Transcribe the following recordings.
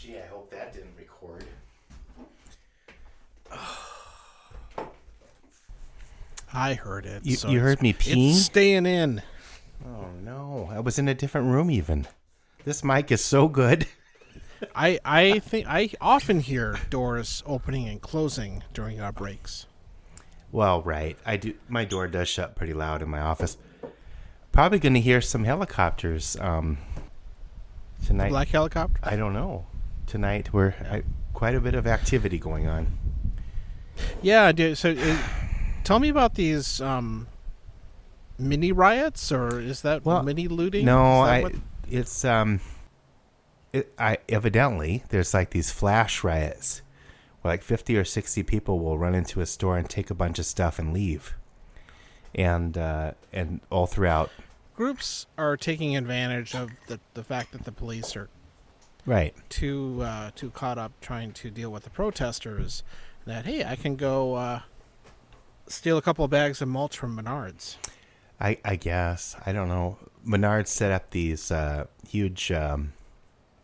Gee, I hope that didn't record. I heard it. You heard me peeing? It's staying in. Oh, no. I was in a different room even. This mic is so good. I think I often hear doors opening and closing during our breaks. Well, right. I do. My door does shut pretty loud in my office. Probably going to hear some helicopters tonight. Black helicopter? I don't know. Tonight, quite a bit of activity going on. Yeah, dude. So, tell me about these mini riots, or is that mini looting? No, evidently there's like these flash riots where like 50 or 60 people will run into a store and take a bunch of stuff and leave, and all throughout. Groups are taking advantage of the fact that the police are right too caught up trying to deal with the protesters. That hey, I can go steal a couple of bags of mulch from Menards. I guess. I don't know. Menards set up these huge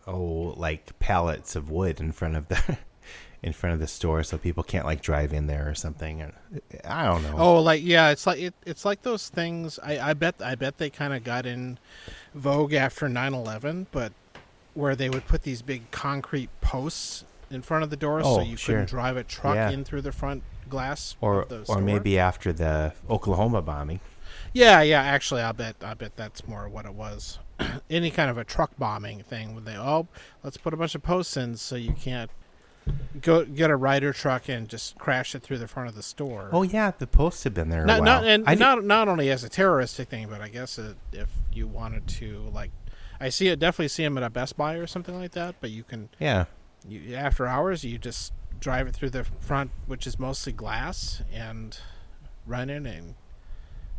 like pallets of wood in front of the store so people can't like drive in there or something. And I don't know. Oh, like yeah, it's like those things. I bet they kind of got in vogue after 9/11, but where they would put these big concrete posts in front of the door so you couldn't drive a truck in through the front glass of the store. Or maybe after the Oklahoma bombing. Yeah. Actually, I bet that's more what it was. Any kind of a truck bombing thing when let's put a bunch of posts in so you can't go get a Ryder truck and just crash it through the front of the store. Oh yeah, the posts have been there a while. Not only as a terroristic thing, but I guess if you wanted to, like, definitely see them at a Best Buy or something like that. But you can after hours you just drive it through the front, which is mostly glass, and run in and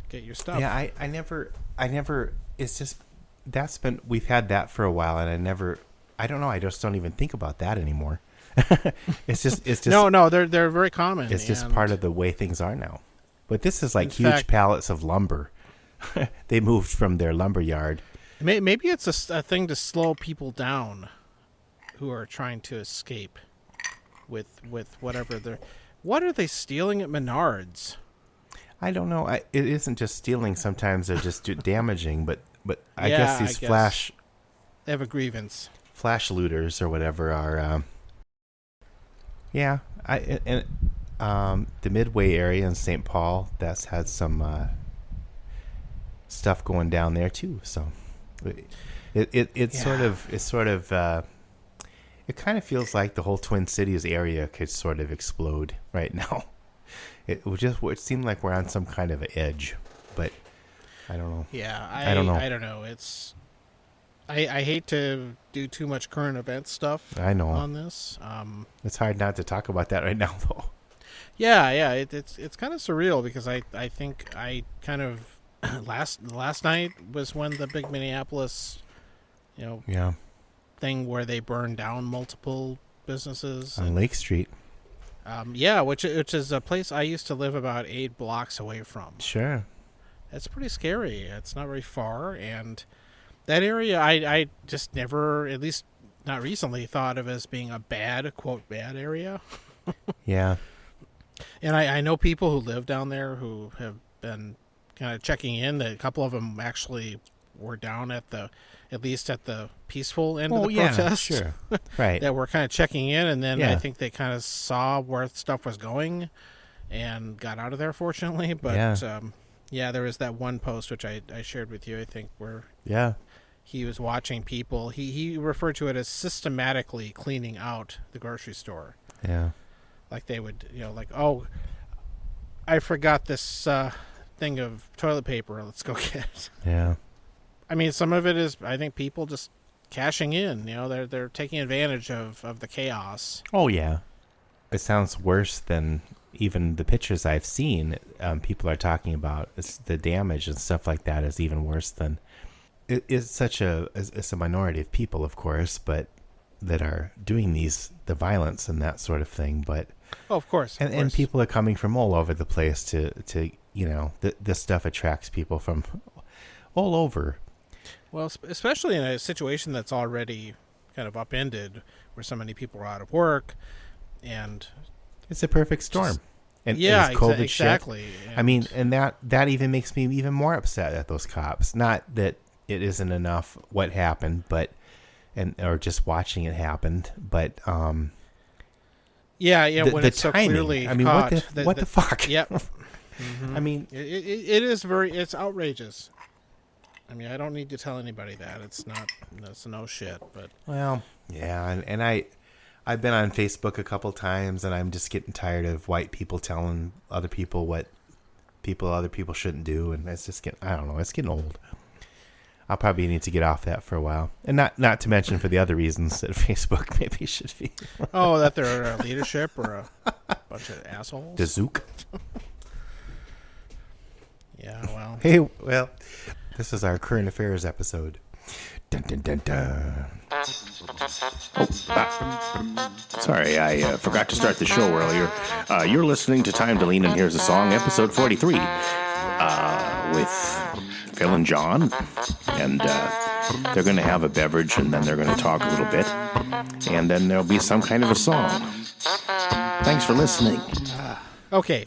get your stuff. Yeah, I never. It's just we've had that for a while, and I don't know. I just don't even think about that anymore. It's just no. They're very common. It's just part of the way things are now. But this is like huge pallets of lumber. They moved from their lumber yard. Maybe it's a thing to slow people down who are trying to escape with whatever they're. What are they stealing at Menards? I don't know. It isn't just stealing. Sometimes they're just damaging. But I guess these flash. They have a grievance. Flash looters or whatever are. The Midway area in St. Paul, that's had some stuff going down there too. So it kind of feels like the whole Twin Cities area could sort of explode right now. It seemed like we're on some kind of an edge, but I don't know. Yeah, I don't know. I don't know. I hate to do too much current event stuff. I know on this. It's hard not to talk about that right now, though. Yeah. It's kind of surreal because I think I kind of last night was when the big Minneapolis, thing where they burned down multiple businesses on Lake Street. Which is a place I used to live about 8 blocks away from. Sure, it's pretty scary. It's not very far, and that area I just never, at least not recently, thought of as being a bad area. Yeah. And I know people who live down there who have been kind of checking in. A couple of them actually were down at least at the peaceful end of the protest. Sure. Right. That were kind of checking in, and then I think they kind of saw where stuff was going and got out of there, fortunately. But there was that one post which I shared with you, I think, where he was watching people. He referred to it as systematically cleaning out the grocery store. Yeah. Like they would, I forgot this thing of toilet paper. Let's go get it. Yeah. I mean, some of it is, I think, people just cashing in. They're taking advantage of the chaos. Oh, yeah. It sounds worse than even the pictures I've seen. People are talking about the damage and stuff like that is even worse than. It's a minority of people, of course, but that are doing the violence and that sort of thing. But of course. And people are coming from all over the place to this stuff attracts people from all over. Well, especially in a situation that's already kind of upended, where so many people are out of work, and it's a perfect storm. Just, and yeah, it's cold as exactly. Shit. I mean, and that even makes me even more upset at those cops. Not that it isn't enough what happened, but or just watching it happen, but yeah, when it's timing, so clearly I mean, caught, what the fuck? Yep. Mm-hmm. I mean, it is it's outrageous. I mean, I don't need to tell anybody that it's no shit, but well, yeah, and I've been on Facebook a couple times, and I'm just getting tired of white people telling other people what other people shouldn't do, and it's just I don't know, it's getting old. I'll probably need to get off that for a while, and not to mention for the other reasons that Facebook maybe should be. Oh, that they're a leadership or a bunch of assholes. The Zook. Yeah, well. Hey, well, this is our current affairs episode. Dun, dun, dun, dun. Sorry, I forgot to start the show earlier. You're listening to Time to Lean, and here's a song, episode 43, with Phil and John, and they're going to have a beverage, and then they're going to talk a little bit, and then there'll be some kind of a song. Thanks for listening. Okay.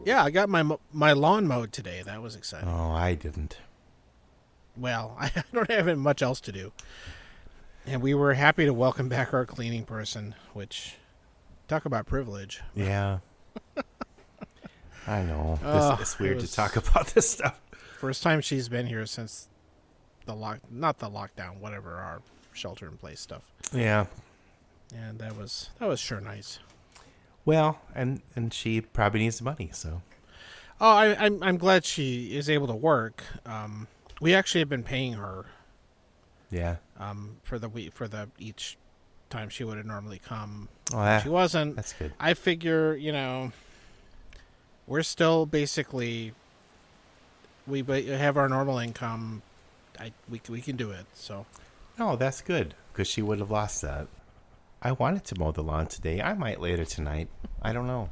Yeah, I got my lawn mowed today. That was exciting. Oh, I didn't. Well, I don't have much else to do. And we were happy to welcome back our cleaning person, which, talk about privilege. Yeah. I know. It's weird to talk about this stuff. First time she's been here since not the lockdown, whatever, our shelter-in-place stuff. Yeah. And that was sure nice. Well, and she probably needs the money, so. Oh, I'm glad she is able to work. We actually have been paying her. Yeah. For each time she would have normally come. Oh, she wasn't. That's good. I figure, we're still basically, we have our normal income. We can do it. So. Oh, that's good, because she would have lost that. I wanted to mow the lawn today. I might later tonight. I don't know.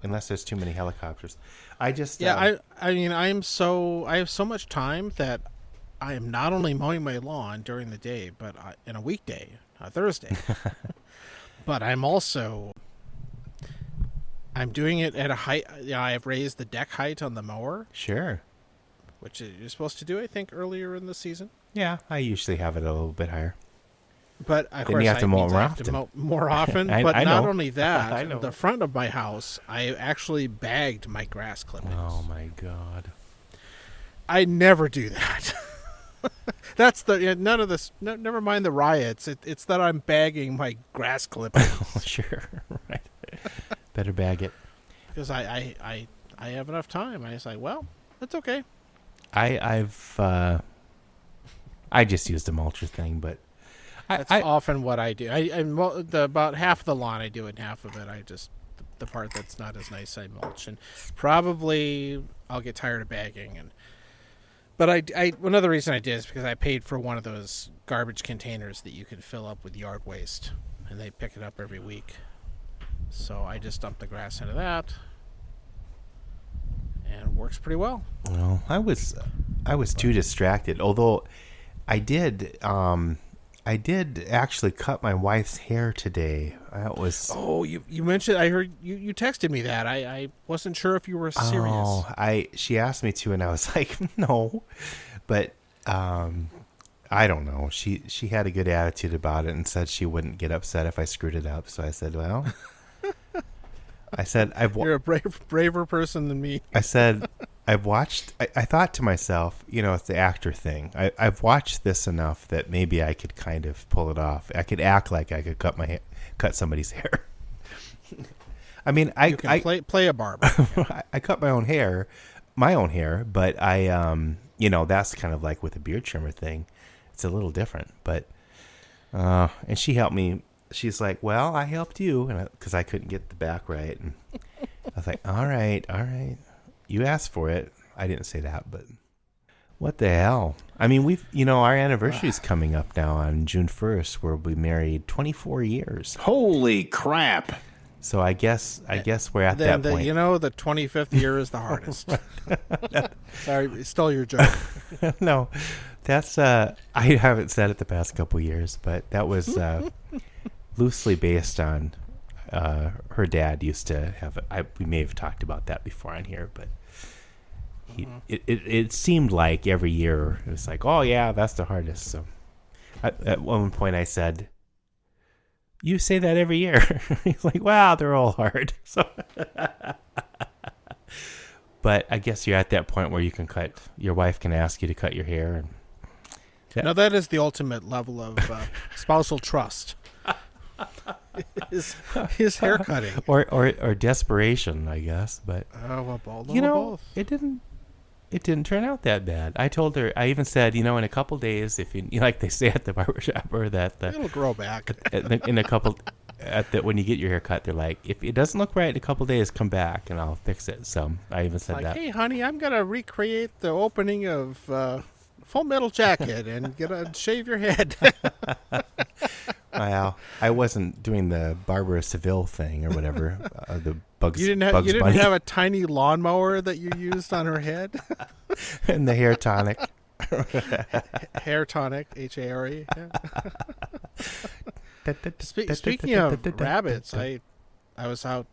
Unless there's too many helicopters. I just... Yeah, I mean, I have so much time that I am not only mowing my lawn during the day, but in a weekday, a Thursday. But I'm doing it at a height... I've raised the deck height on the mower. Sure. Which you're supposed to do, I think, earlier in the season. Yeah, I usually have it a little bit higher. But of course, you have to mow more often. I But not know. only that, I know. the front of my house, I actually bagged my grass clippings. Oh my God! I never do that. That's none of this. No, never mind the riots. It's that I'm bagging my grass clippings. Sure, right. Better bag it because I have enough time. I was like, well, that's okay. I just used a mulcher thing, but. That's often what I do. About half of the lawn I do, and half of it I just the part that's not as nice I mulch, and probably I'll get tired of bagging. But another reason I did is because I paid for one of those garbage containers that you can fill up with yard waste, and they pick it up every week. So I just dump the grass into that, and it works pretty well. Well, I was too distracted. Although I did actually cut my wife's hair today. That was... Oh, you mentioned... I heard you texted me that. I wasn't sure if you were serious. Oh, she asked me to, and I was like, no. But I don't know. She had a good attitude about it and said she wouldn't get upset if I screwed it up. So I said, well... You're a braver person than me. I said... I've watched... I thought to myself, it's the actor thing. I've watched this enough that maybe I could kind of pull it off. I could act like I could cut somebody's hair. I mean, I play a barber. I cut my own hair, but I that's kind of like with a beard trimmer thing. It's a little different, but and she helped me. She's like, "Well, I helped you," and because I couldn't get the back right, and I was like, "All right." You asked for it. I didn't say that, but what the hell? I mean, our anniversary's coming up now on June 1st, where we'll be married 24 years. Holy crap. So I guess we're at that point. The 25th year is the hardest. Sorry, stole your joke. No, that's I haven't said it the past couple years, but that was loosely based on her dad used to have. We may have talked about that before on here, but it seemed like every year it was like, oh yeah, that's the hardest. So at one point I said, you say that every year. He's like, wow, they're all hard. So, but I guess you're at that point where you can your wife can ask you to cut your hair. And now that is the ultimate level of spousal trust. His hair cutting. Or desperation, I guess. But, both. It didn't turn out that bad. I told her, I even said, in a couple days, if you like they say at the barbershop, or that it'll grow back. In a couple, when you get your hair cut, they're like, if it doesn't look right in a couple days, come back and I'll fix it. So I even said that. Hey, honey, I'm gonna recreate the opening of Full Metal Jacket and shave your head. Well, I wasn't doing the Barbara Seville thing or whatever. The Bugs. You didn't have a tiny lawnmower that you used on her head. And the hair tonic. Hair tonic, HARE. Yeah. Speaking of rabbits, I was out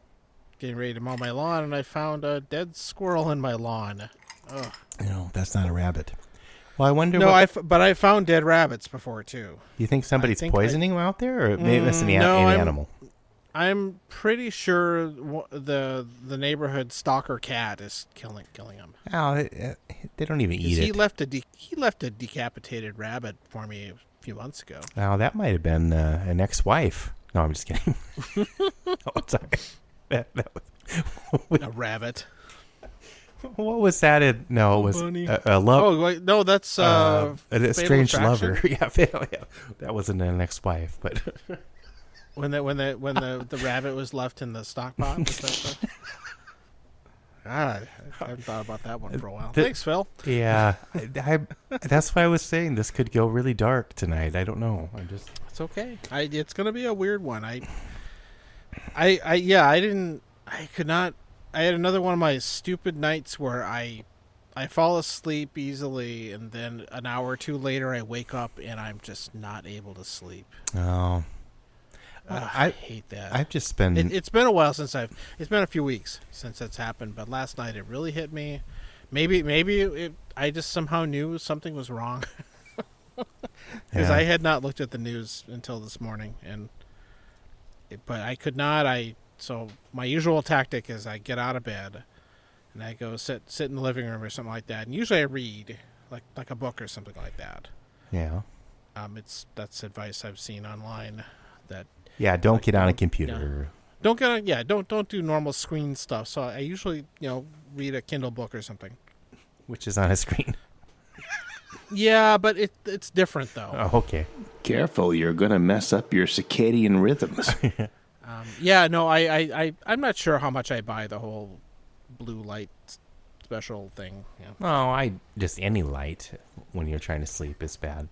getting ready to mow my lawn and I found a dead squirrel in my lawn. Ugh. No, that's not a rabbit. Well, I wonder. But I found dead rabbits before too. You think somebody's poisoning them out there, or maybe it's an animal? I'm pretty sure the neighborhood stalker cat is killing them. Oh, they don't even eat it. He left a decapitated rabbit for me a few months ago. Oh, that might have been an ex-wife. No, I'm just kidding. Oh, sorry. That was a rabbit. What was that? It was a love. Oh no, that's a strange attraction. lover. Yeah, that wasn't an ex-wife, but when the rabbit was left in the stock pot. I haven't thought about that one for a while. Thanks, Phil. Yeah, that's why I was saying this could go really dark tonight. I don't know. It's okay. It's gonna be a weird one. I could not. I had another one of my stupid nights where I fall asleep easily, and then an hour or two later I wake up and I'm just not able to sleep. Oh, I hate that. I've just been. It's been a while since It's been a few weeks since that's happened, but last night it really hit me. Maybe I just somehow knew something was wrong because I had not looked at the news until this morning, but I could not. So my usual tactic is I get out of bed and I go sit in the living room or something like that. And usually I read like a book or something like that. Yeah. That's advice I've seen online that. Yeah. Don't get on a computer. Don't get on. Yeah. Don't do normal screen stuff. So I usually, read a Kindle book or something. Which is on a screen. Yeah, but it's different though. Oh, okay. Careful. You're going to mess up your circadian rhythms. I'm not sure how much I buy the whole blue light special thing. Yeah. Oh, just any light when you're trying to sleep is bad.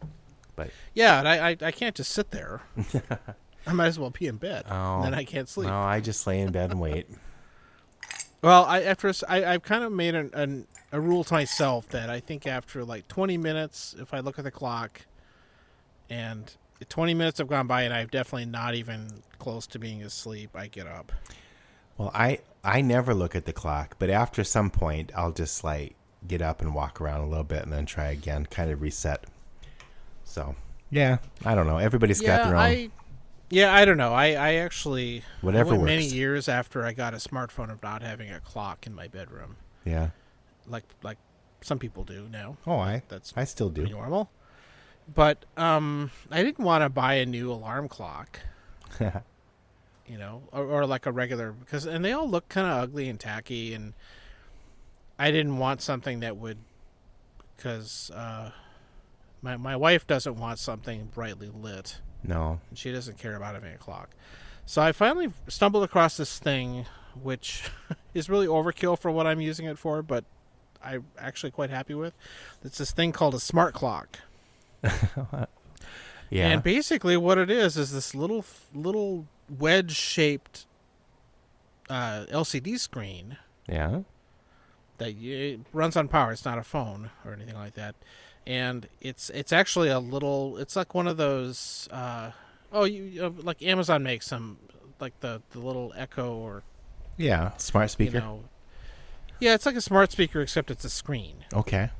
But yeah, and I can't just sit there. I might as well be in bed. Oh, then I can't sleep. No, I just lay in bed and wait. Well, I've kind of made a rule to myself that I think after like 20 minutes, if I look at the clock, and 20 minutes have gone by and I'm definitely not even close to being asleep, I get up. Well, I never look at the clock, but after some point, I'll just get up and walk around a little bit and then try again, kind of reset. So, yeah, I don't know. Everybody's got their own. I don't know. I actually whatever went works. Many years after I got a smartphone of not having a clock in my bedroom. Yeah. Like some people do now. Oh, I still do. Normal. But I didn't want to buy a new alarm clock, or like a regular and they all look kind of ugly and tacky, and I didn't want something that would, because my wife doesn't want something brightly lit. No, she doesn't care about having a clock. So I finally stumbled across this thing, which is really overkill for what I'm using it for, but I'm actually quite happy with. It's this thing called a smart clock. Yeah. And basically what it is this little wedge-shaped LCD screen. Yeah. It runs on power. It's not a phone or anything like that, and it's actually a little. It's like one of those. Like Amazon makes some, like the little Echo or. Yeah, smart speaker. Yeah, it's like a smart speaker except it's a screen. Okay.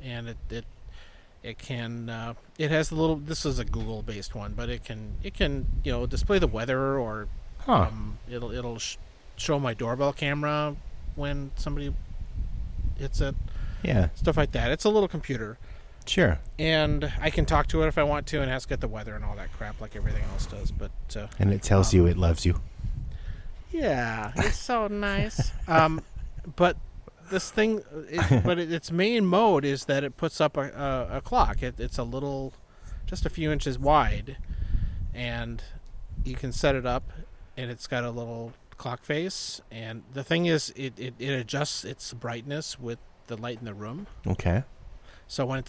And it can it has the little. This is a Google based one, but it can display the weather or it'll show my doorbell camera when somebody hits it. Yeah. Stuff like that. It's a little computer. Sure. And I can talk to it if I want to and ask it the weather and all that crap like everything else does. But and it tells you it loves you. Yeah, it's so nice. But this thing, its main mode is that it puts up a clock. It's a little, just a few inches wide, and you can set it up, and it's got a little clock face. And the thing is, it adjusts its brightness with the light in the room. Okay. So when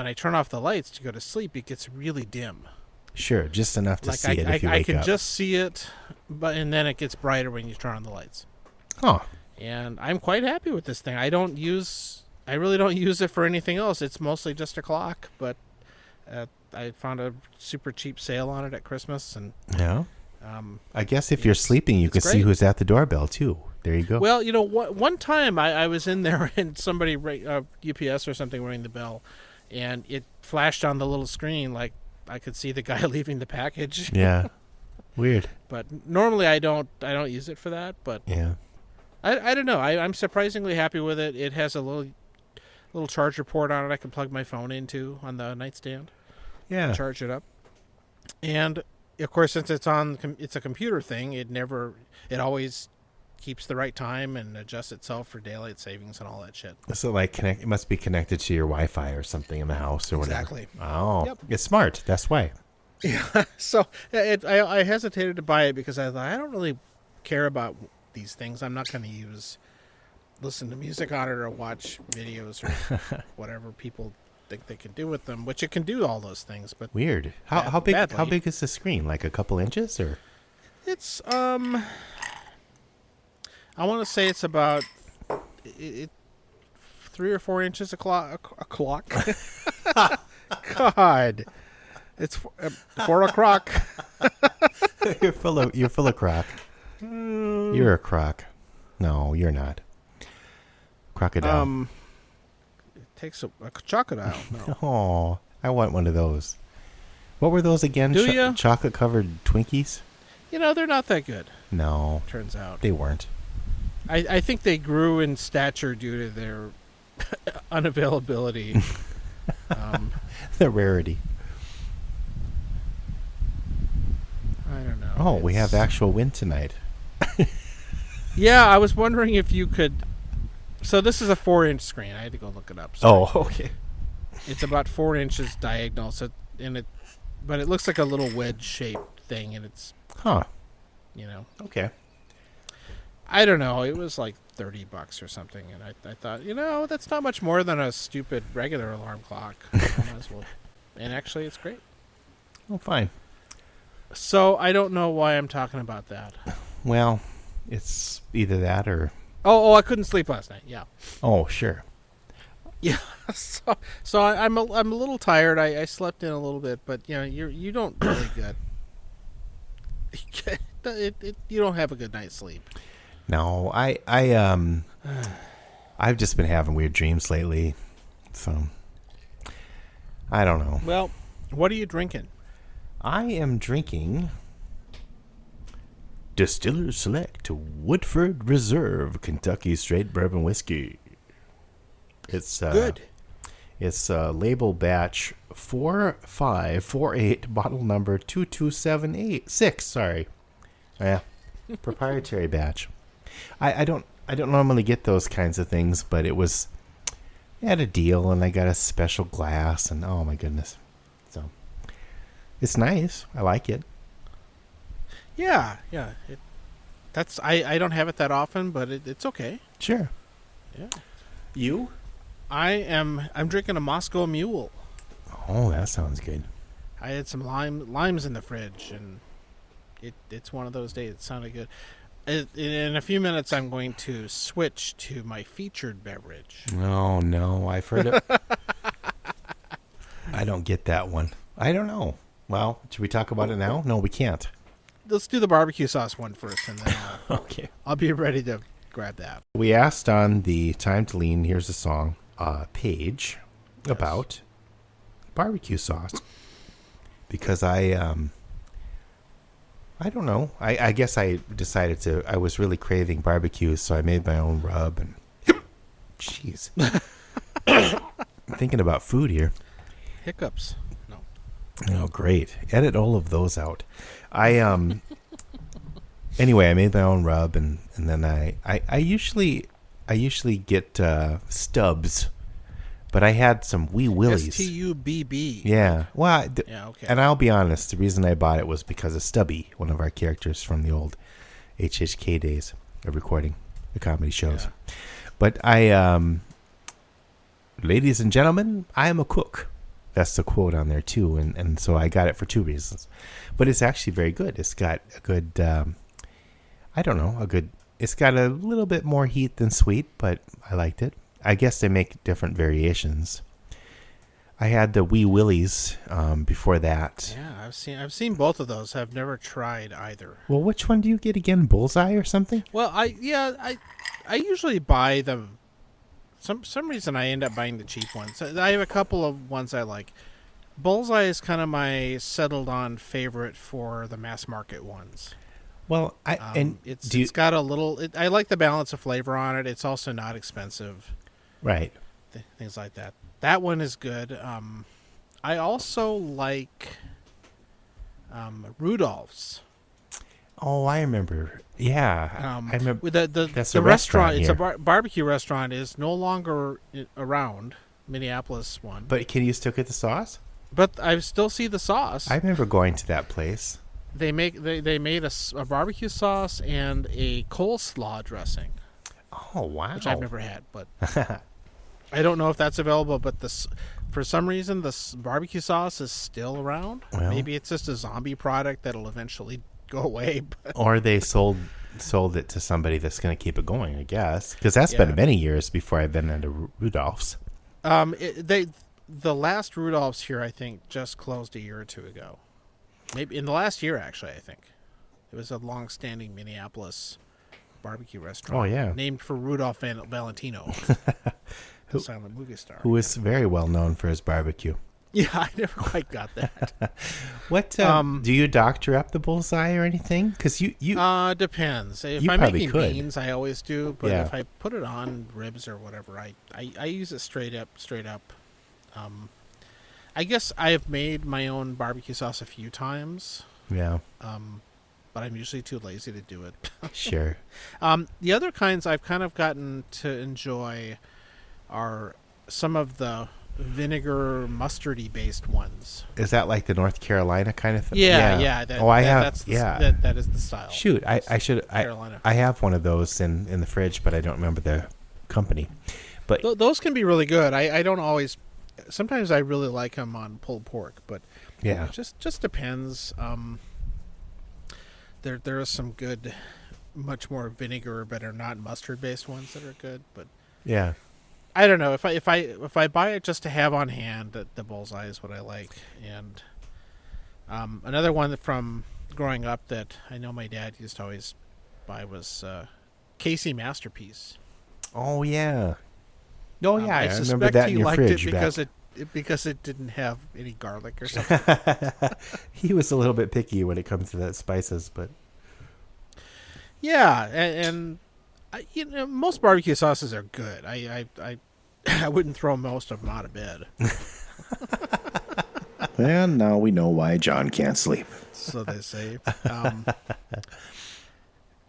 I turn off the lights to go to sleep, it gets really dim. Sure, just enough to see it if you wake up. I can just see it, and then it gets brighter when you turn on the lights. Oh. And I'm quite happy with this thing. I really don't use it for anything else. It's mostly just a clock, but I found a super cheap sale on it at Christmas, and yeah. I guess if you're sleeping, you can see who's at the doorbell too. There you go. Well, one time I was in there and somebody UPS or something rang the bell, and it flashed on the little screen like I could see the guy leaving the package. Yeah. Weird. But normally I don't use it for that. But yeah. I don't know. I'm surprisingly happy with it. It has a little charger port on it I can plug my phone into on the nightstand. Yeah. Charge it up. And of course, since it's a computer thing, it always keeps the right time and adjusts itself for daylight savings and all that shit. So it must be connected to your Wi-Fi or something in the house or whatever. Exactly. Oh, yep. It's smart. That's why. Yeah. So I hesitated to buy it because I thought I don't really care about these things. I'm not going to listen to music on it or watch videos or whatever people think they can do with them, which it can do all those things. But weird. How big is the screen? Like a couple inches or? It's I want to say it's about 3 or 4 inches a clock. God, it's 4 o'clock. You're full of crock. You're a croc. No, you're not. Crocodile. It takes a crocodile. No. Oh, I want one of those. What were those again? Do you? Chocolate covered Twinkies? They're not that good. No. Turns out. They weren't. I think they grew in stature due to their unavailability. The rarity. I don't know. Oh, we have actual wind tonight. Yeah, I was wondering if you could. So this is a 4-inch screen. I had to go look it up. Sorry. Oh, okay. It's about 4 inches diagonal. But it looks like a little wedge-shaped thing, and it's. Huh. Okay. I don't know. It was like $30 or something, and I thought, that's not much more than a stupid regular alarm clock. I might as well. And actually, it's great. Oh, fine. So I don't know why I'm talking about that. Well, it's either that or. Oh, I couldn't sleep last night. Yeah. Oh, sure. Yeah. So I'm a little tired. I slept in a little bit, but you don't really you don't have a good night's sleep. No, I've just been having weird dreams lately, so I don't know. Well, what are you drinking? I am drinking Distiller's Select Woodford Reserve Kentucky Straight Bourbon Whiskey. It's good. It's label batch 4548, bottle number 22786. Sorry, yeah, proprietary batch. I don't normally get those kinds of things, but it was at a deal, and I got a special glass, and oh my goodness, so it's nice. I like it. Yeah. I don't have it that often, but it's okay. Sure. Yeah. You? I'm drinking a Moscow Mule. Oh, that sounds good. I had some limes in the fridge, and it's one of those days. It sounded good. In a few minutes, I'm going to switch to my featured beverage. Oh, no. I've heard it. I don't get that one. I don't know. Well, should we talk about it now? No, we can't. Let's do the barbecue sauce one first, and then okay. I'll be ready to grab that. We asked on the Time to Lean, Here's a Song page about barbecue sauce. Because I don't know. I guess I decided I was really craving barbecue, so I made my own rub. And jeez. I'm thinking about food here. Hiccups. No. Oh, great. Edit all of those out. Anyway, I made my own rub, and then I usually get stubs, but I had some Wee Willies. STUBB. Yeah. Well, yeah, okay. And I'll be honest, the reason I bought it was because of Stubby, one of our characters from the old HHK days of recording the comedy shows. Yeah. But ladies and gentlemen, I am a cook. That's the quote on there too, and so I got it for two reasons. But it's actually very good. It's got a good, it's got a little bit more heat than sweet, but I liked it. I guess they make different variations. I had the Wee Willies before that. Yeah, I've seen both of those. I've never tried either. Well, which one do you get again? Bullseye or something? Well, I usually buy them. Some reason I end up buying the cheap ones. I have a couple of ones I like. Bullseye is kind of my settled on favorite for the mass market ones. Well, it's got a little. I like the balance of flavor on it. It's also not expensive. Right. Things like that. That one is good. I also like Rudolph's. Oh, I remember. Yeah, I remember. That's the restaurant. It's a barbecue restaurant. Is no longer around. Minneapolis one. But can you still get the sauce? But I still see the sauce. I remember going to that place. They made a barbecue sauce and a coleslaw dressing. Oh, wow! Which I've never had, but I don't know if that's available. But for some reason, the barbecue sauce is still around. Well, maybe it's just a zombie product that'll eventually go away. Or they sold it to somebody that's going to keep it going, I guess. Because that's been many years before I've been into Rudolph's. The last Rudolph's here, I think, just closed a year or two ago. Maybe in the last year, actually, I think. It was a long-standing Minneapolis barbecue restaurant. Oh, yeah. Named for Rudolph Valentino, the silent movie star. Who is very well known for his barbecue. Yeah, I never quite got that. What do you doctor up the bullseye or anything? Because you depends. If you I'm probably making could. beans, I always do. But if I put it on ribs or whatever, I use it straight up. I guess I have made my own barbecue sauce a few times. Yeah. But I'm usually too lazy to do it. Sure. The other kinds I've kind of gotten to enjoy are some of the vinegar mustardy based ones. Is that like the North Carolina kind of thing? Yeah. That is the style. Shoot, I have one of those in the fridge, but I don't remember the company. But those can be really good. I don't always. Sometimes I really like them on pulled pork, but it just depends. There are some good, much more vinegar, but are not mustard based ones that are good. But yeah. I don't know if I buy it just to have on hand. The bullseye is what I like, and another one from growing up that I know my dad used to always buy was Casey Masterpiece. Oh yeah, I remember suspect that he in your liked fridge it because it didn't have any garlic or something. He was a little bit picky when it comes to that spices, but yeah, and most barbecue sauces are good. I wouldn't throw most of them out of bed. And now we know why John can't sleep. So they say.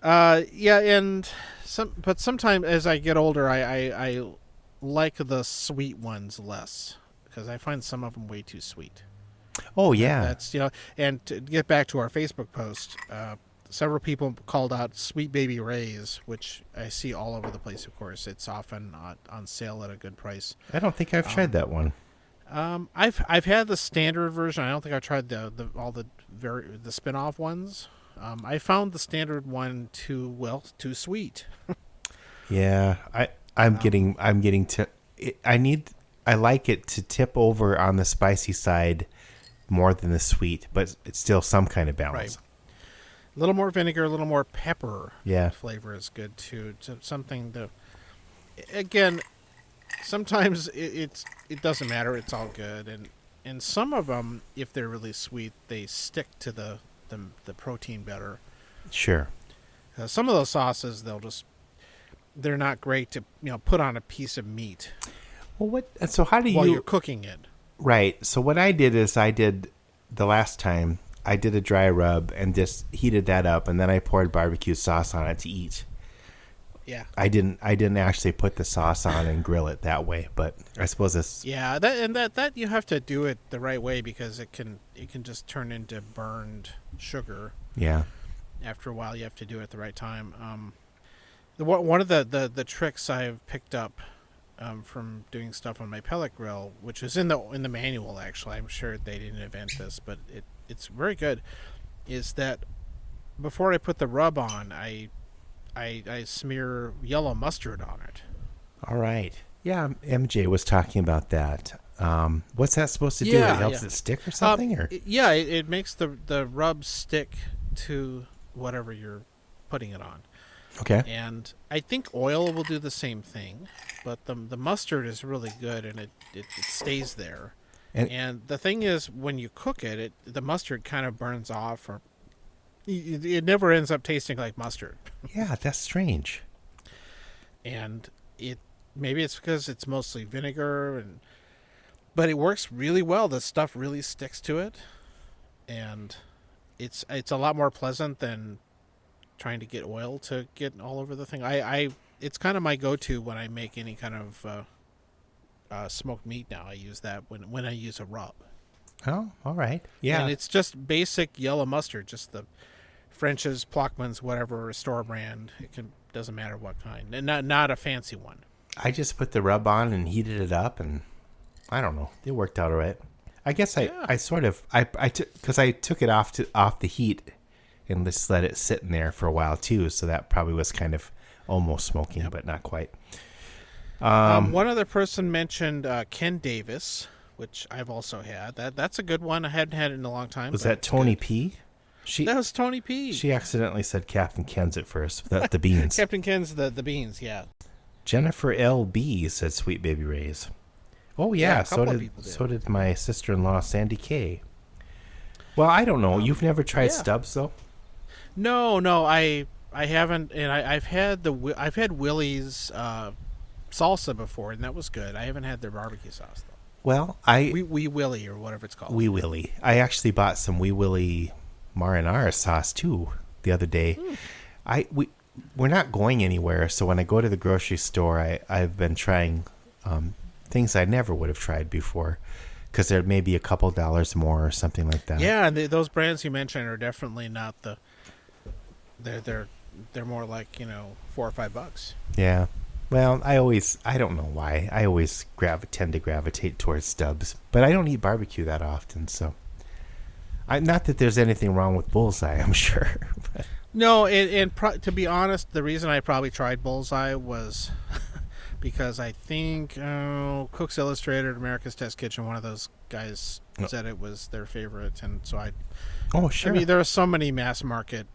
And sometimes as I get older, I like the sweet ones less because I find some of them way too sweet. Oh yeah, that's And to get back to our Facebook post. Several people called out Sweet Baby Ray's, which I see all over the place. Of course, it's often on sale at a good price. I don't think I've tried that one. I've had the standard version. I don't think I've tried all the spin-off ones. I found the standard one too sweet. Yeah, I'm getting to. I like it to tip over on the spicy side more than the sweet, but it's still some kind of balance. Right. A little more vinegar, a little more pepper. Yeah. Flavor is good too. It's something that, again, sometimes it doesn't matter. It's all good, and some of them, if they're really sweet, they stick to the protein better. Sure. Some of those sauces, they're not great to put on a piece of meat. Well, so how do while you're cooking it? Right. So what I did is the last time I did a dry rub and just heated that up, and then I poured barbecue sauce on it to eat. Yeah. I didn't actually put the sauce on and grill it that way, but I suppose it's that you have to do it the right way, because it can just turn into burned sugar. Yeah. After a while, you have to do it at the right time. One of the tricks I've picked up from doing stuff on my pellet grill, which is in the manual, actually, I'm sure they didn't invent this, but it's very good, is that before I put the rub on, I smear yellow mustard on it. All right. Yeah, MJ was talking about that. What's that supposed to do? It helps it stick or something? It makes the rub stick to whatever you're putting it on. Okay. And I think oil will do the same thing, but the mustard is really good, and it stays there. And the thing is, when you cook it, the mustard kind of burns off, or it never ends up tasting like mustard. Yeah, that's strange. And maybe it's because it's mostly vinegar, but it works really well. The stuff really sticks to it, and it's a lot more pleasant than trying to get oil to get all over the thing. It's kind of my go-to when I make any kind of smoked meat now. I use that when I use a rub. Oh, all right. Yeah. And it's just basic yellow mustard, just the French's, Plockman's, whatever, store brand. Doesn't matter what kind, and not a fancy one. I just put the rub on and heated it up, and I don't know, it worked out all right. I guess I took it off the heat and just let it sit in there for a while too, so that probably was kind of almost smoking, but not quite. One other person mentioned Ken Davis, which I've also had. That's a good one. I hadn't had it in a long time. Was that Tony P? That was Tony P. She accidentally said Captain Ken's at first. The beans. Captain Ken's the beans, yeah. Jennifer L.B. said Sweet Baby Ray's. Oh, yeah. So did my sister-in-law, Sandy K. Well, I don't know. You've never tried Stubbs, though? No, I haven't, and I've had Willie's salsa before, and that was good. I haven't had their barbecue sauce though. Well, Wee Willie, or whatever it's called. Wee Willie. I actually bought some Wee Willie marinara sauce too the other day. We're not going anywhere, so when I go to the grocery store, I've been trying things I never would have tried before, because there may be a couple dollars more or something like that. Yeah, and those brands you mentioned are definitely not the. They're more like $4 or $5. Yeah. Well, I don't know why. I always tend to gravitate towards Stubbs, but I don't eat barbecue that often, so. Not that there's anything wrong with Bullseye, I'm sure. But. No, to be honest, the reason I probably tried Bullseye was because I think Cook's Illustrated, America's Test Kitchen, one of those guys said it was their favorite, and so I. Oh, sure. I mean, there are so many mass market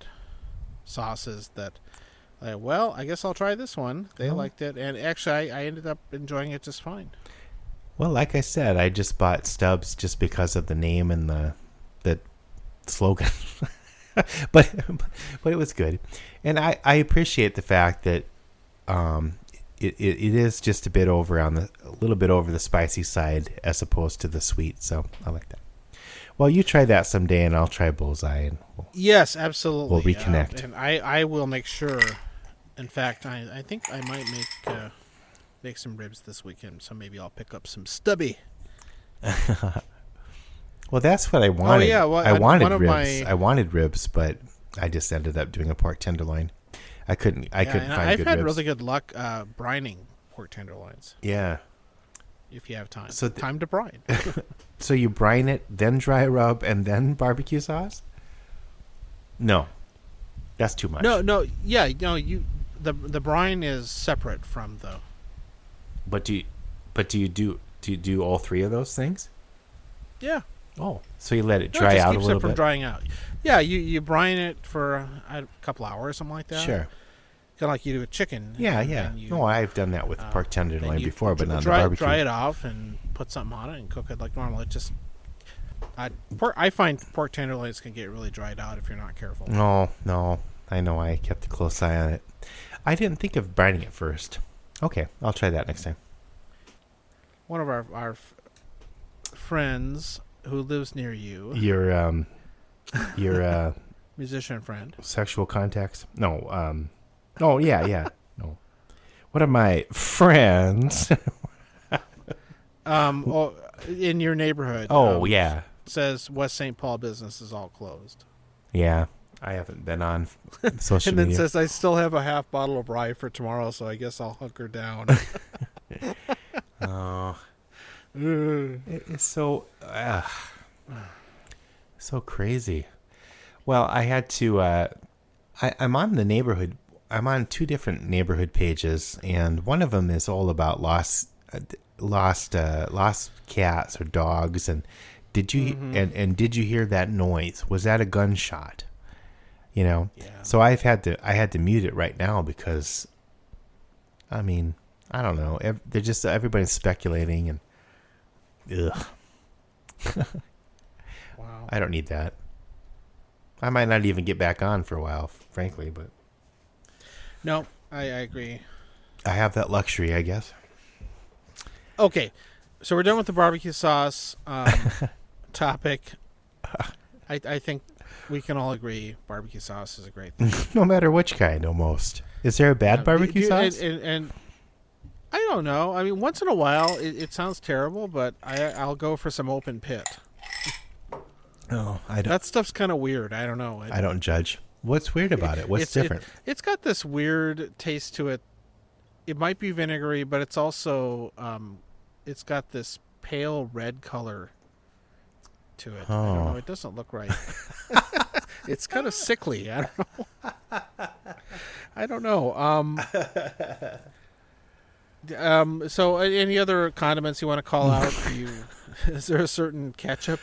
sauces that. I guess I'll try this one. They liked it, and actually, I ended up enjoying it just fine. Well, like I said, I just bought Stubbs just because of the name and the slogan, but it was good, and I appreciate the fact that it is just a little bit over the spicy side as opposed to the sweet. So I like that. Well, you try that someday, and I'll try Bullseye, and yes, absolutely, we'll reconnect. And I will make sure. In fact, I think I might make some ribs this weekend, so maybe I'll pick up some stubby. Well, that's what I wanted. Oh, yeah, well, I wanted ribs. I wanted ribs, but I just ended up doing a pork tenderloin. I couldn't find good ribs. I've had really good luck brining pork tenderloins. Yeah. If you have time. So time to brine. So you brine it, then dry rub, and then barbecue sauce? No. That's too much. No, yeah, no. The brine is separate from the. But do you do all three of those things? Yeah. Oh, so you let it dry out a little bit. Keeps it from drying out. Yeah, you brine it for a couple hours, something like that. Sure. Kind of like you do with chicken. Yeah. No, I've done that with pork tenderloin before, but not the barbecue. Dry it off and put something on it and cook it like normal. It just. I find pork tenderloins can get really dried out if you're not careful. No. I know. I kept a close eye on it. I didn't think of brining it first. Okay, I'll try that next time. One of our friends who lives near you. Your musician friend. Sexual contacts? No. Oh yeah. No. One of my friends. In your neighborhood. Oh yeah. Says West St. Paul business is all closed. Yeah, I haven't been on social media. And then says I still have a half bottle of rye for tomorrow, so I guess I'll hunker down. Oh, it's so crazy. Well, I had to. I'm on the neighborhood. I'm on two different neighborhood pages, and one of them is all about lost cats or dogs. And did you and did you hear that noise? Was that a gunshot? Yeah. So I had to mute it right now because, I mean, I don't know. They're just everybody's speculating and, ugh. Wow. I don't need that. I might not even get back on for a while, frankly, but. No, I agree. I have that luxury, I guess. Okay, so we're done with the barbecue sauce topic. I think we can all agree barbecue sauce is a great thing. No matter which kind, almost. Is there a bad barbecue sauce? And I don't know. I mean, once in a while, it sounds terrible, but I'll go for some open pit. Oh, I don't. That stuff's kind of weird. I don't know. I don't judge. What's weird about it? What's different? It's got this weird taste to it. It might be vinegary, but it's also it's got this pale red color to it. Oh. I don't know. It doesn't look right. It's kind of sickly. I don't know. So any other condiments you want to call out? Is there a certain ketchup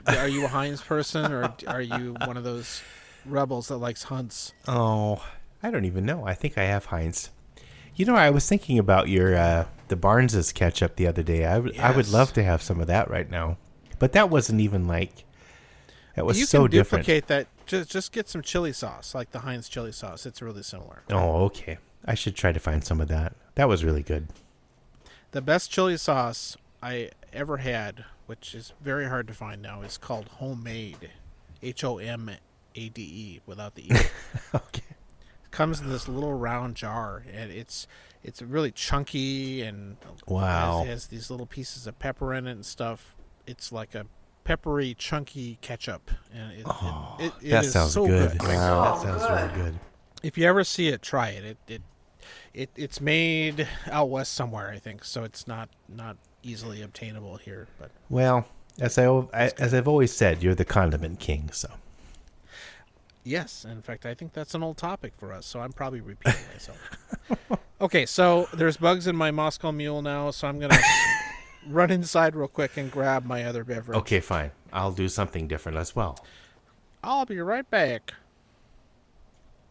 are you a Heinz person, or are you one of those rebels that likes Hunt's? Oh, I don't even know. I think I have Heinz. I was thinking about your the Barnes's ketchup the other day. I would love to have some of that right now, but that wasn't even like that was so different. You can duplicate that. Just get some chili sauce, like the Heinz chili sauce. It's really similar. Oh, okay. I should try to find some of that. That was really good. The best chili sauce I ever had, which is very hard to find now, is called Homemade. HOMADE without the E. Okay. It comes in this little round jar, and it's really chunky, and wow, it has these little pieces of pepper in it and stuff. It's like a peppery, chunky ketchup, and that sounds so good. Wow, that sounds really good. If you ever see it, try it. It's made out west somewhere, I think, so it's not easily obtainable here. But well, as I've always said, you're the condiment king, so. Yes, in fact, I think that's an old topic for us, so I'm probably repeating myself. Okay, so there's bugs in my Moscow Mule now, so I'm going to run inside real quick and grab my other beverage. Okay, fine. I'll do something different as well. I'll be right back.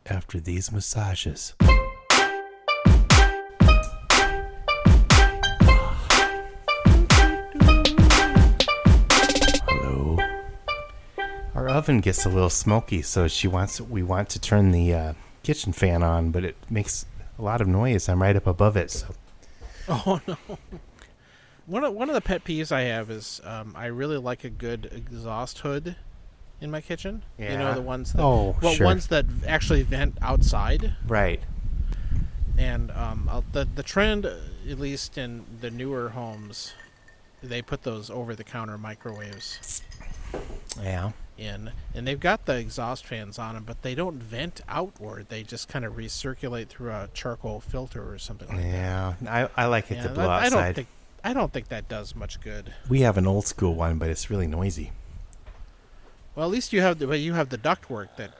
After these massages. Hello. Our oven gets a little smoky, so we want to turn the kitchen fan on, but it makes a lot of noise. I'm right up above it, so. Oh no. One of the pet peeves I have is I really like a good exhaust hood in my kitchen. Yeah. The ones that ones that actually vent outside. Right. And the trend, at least in the newer homes, they put those over-the-counter microwaves. Yeah. And they've got the exhaust fans on them, but they don't vent outward. They just kind of recirculate through a charcoal filter or something like that. Yeah, I like it to blow outside. I don't think that does much good. We have an old school one, but it's really noisy. Well, at least you have the ductwork that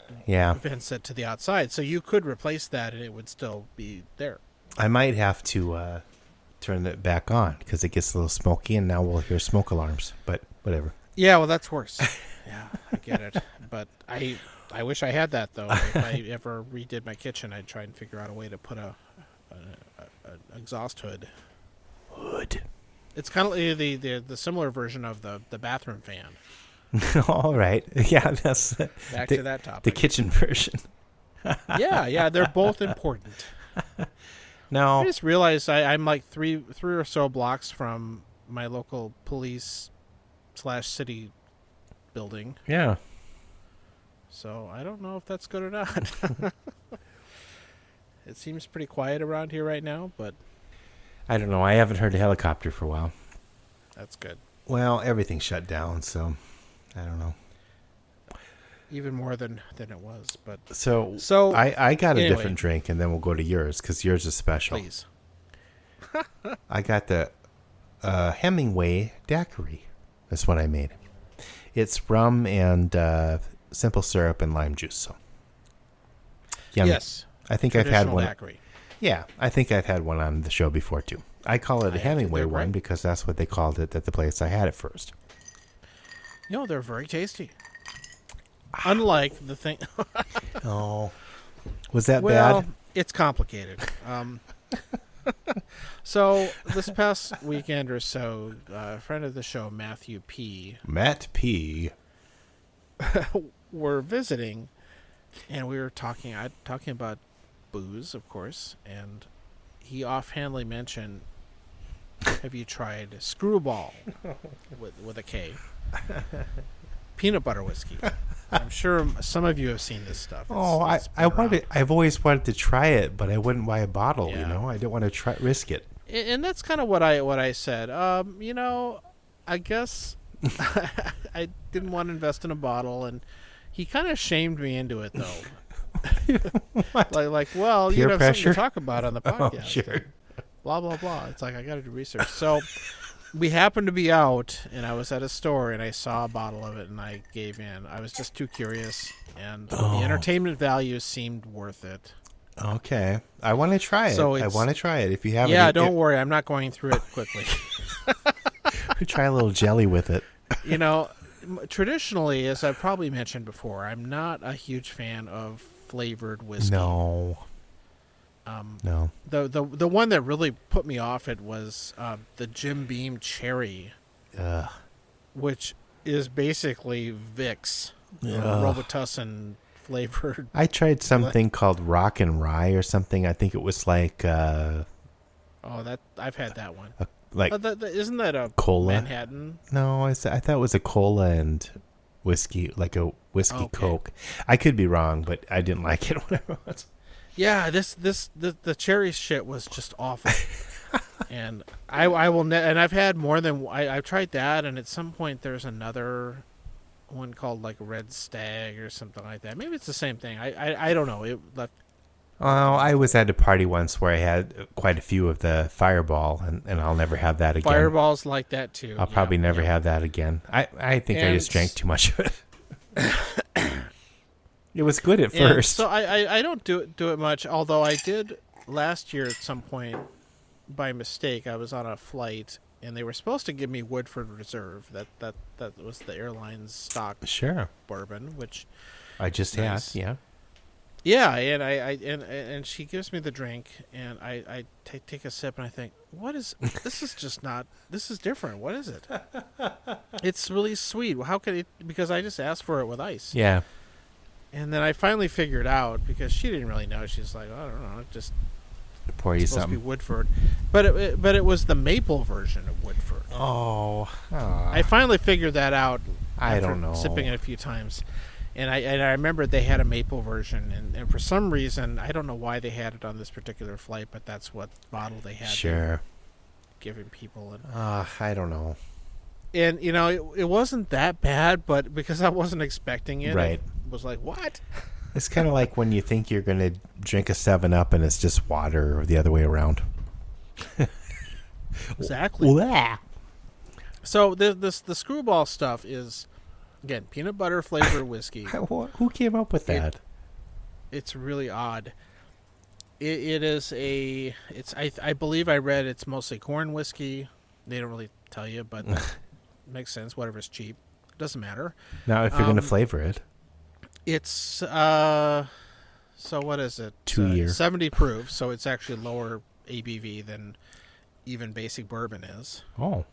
vents it to the outside, so you could replace that and it would still be there. I might have to turn it back on because it gets a little smoky, and now we'll hear smoke alarms. But whatever. Yeah, well, that's worse. Yeah, I get it. But I wish I had that though. If I ever redid my kitchen, I'd try and figure out a way to put an exhaust hood. It's kind of the similar version of the bathroom fan. All right. Yeah, that's back to that topic. The kitchen version. yeah, they're both important. No, I just realized I'm like three or so blocks from my local police/city building. Yeah. So I don't know if that's good or not. It seems pretty quiet around here right now, but I don't know. I haven't heard a helicopter for a while. That's good. Well, everything's shut down, so I don't know. Even more than it was, but so I got a different drink, and then we'll go to yours because yours is special. Please. I got the Hemingway daiquiri. That's what I made. It's rum and simple syrup and lime juice. So yummy. Yes, I think I've had one. Daiquiri. Yeah, I think I've had one on the show before too. I call it a Hemingway one because that's what they called it at the place I had it first. They're very tasty. Unlike the thing. Oh, was that well, bad? It's complicated. So this past weekend or so, a friend of the show, Matt P. were visiting, and we were talking about booze, of course, and he offhandedly mentioned, "Have you tried Screwball with a K? Peanut butter whiskey." I'm sure some of you have seen this stuff. I've always wanted to try it, but I wouldn't buy a bottle. Yeah. I don't want to risk it. And that's kind of what I said. I guess I didn't want to invest in a bottle, and he kind of shamed me into it though. like, well, Peer you have pressure? something to talk about on the podcast. Oh, sure. Blah blah blah. It's like I got to do research. So we happened to be out, and I was at a store, and I saw a bottle of it, and I gave in. I was just too curious, and the entertainment value seemed worth it. Okay, I want to try it. I want to try it. If you haven't, don't worry, I'm not going through it quickly. Try a little jelly with it. Traditionally, as I've probably mentioned before, I'm not a huge fan of flavored whiskey. No. No. The one that really put me off it was the Jim Beam Cherry, which is basically Vicks, Robitussin flavored. I tried something called Rock and Rye or something. I think it was like. That I've had that one. Isn't that a cola? Manhattan? No, I thought it was a cola and whiskey, like a whiskey Coke. I could be wrong, but I didn't like it. Whatever it was. Yeah, the cherry shit was just awful, and I will and I've had more than I've tried that, and at some point there's another one called like Red Stag or something like that. Maybe it's the same thing. I don't know. It left. I was at a party once where I had quite a few of the Fireball, and I'll never have that again. Fireball's like that too. I'll probably never have that again. I think I just drank too much of it. It was good at first. So I don't do it much, although I did last year at some point by mistake. I was on a flight, and they were supposed to give me Woodford Reserve. That was the airline's stock bourbon, which I just had. Yeah. Yeah, and and she gives me the drink, and I take a sip, and I think, what is this? Is just not. This is different. What is it? It's really sweet. How could it? Because I just asked for it with ice. Yeah. And then I finally figured out, because she didn't really know. She's like, I don't know, just pour you something. Supposed to be Woodford, but it was the maple version of Woodford. Oh. I finally figured that out. I don't know. Sipping it a few times. And I remember they had a maple version, and for some reason, I don't know why they had it on this particular flight, but that's what bottle they had. Sure. Giving people. I don't know. And, it wasn't that bad, but because I wasn't expecting it, right. It was like, what? It's kind of like when you think you're going to drink a 7-Up and it's just water, or the other way around. Exactly. So the Screwball stuff is Again, peanut butter flavor whiskey. Who came up with that? It's really odd. It is a. I believe I read it's mostly corn whiskey. They don't really tell you, but makes sense. Whatever's cheap, doesn't matter. Now, if you're going to flavor it, it's so what is it? 2 year, 70 proof. So it's actually lower ABV than even basic bourbon is. Oh,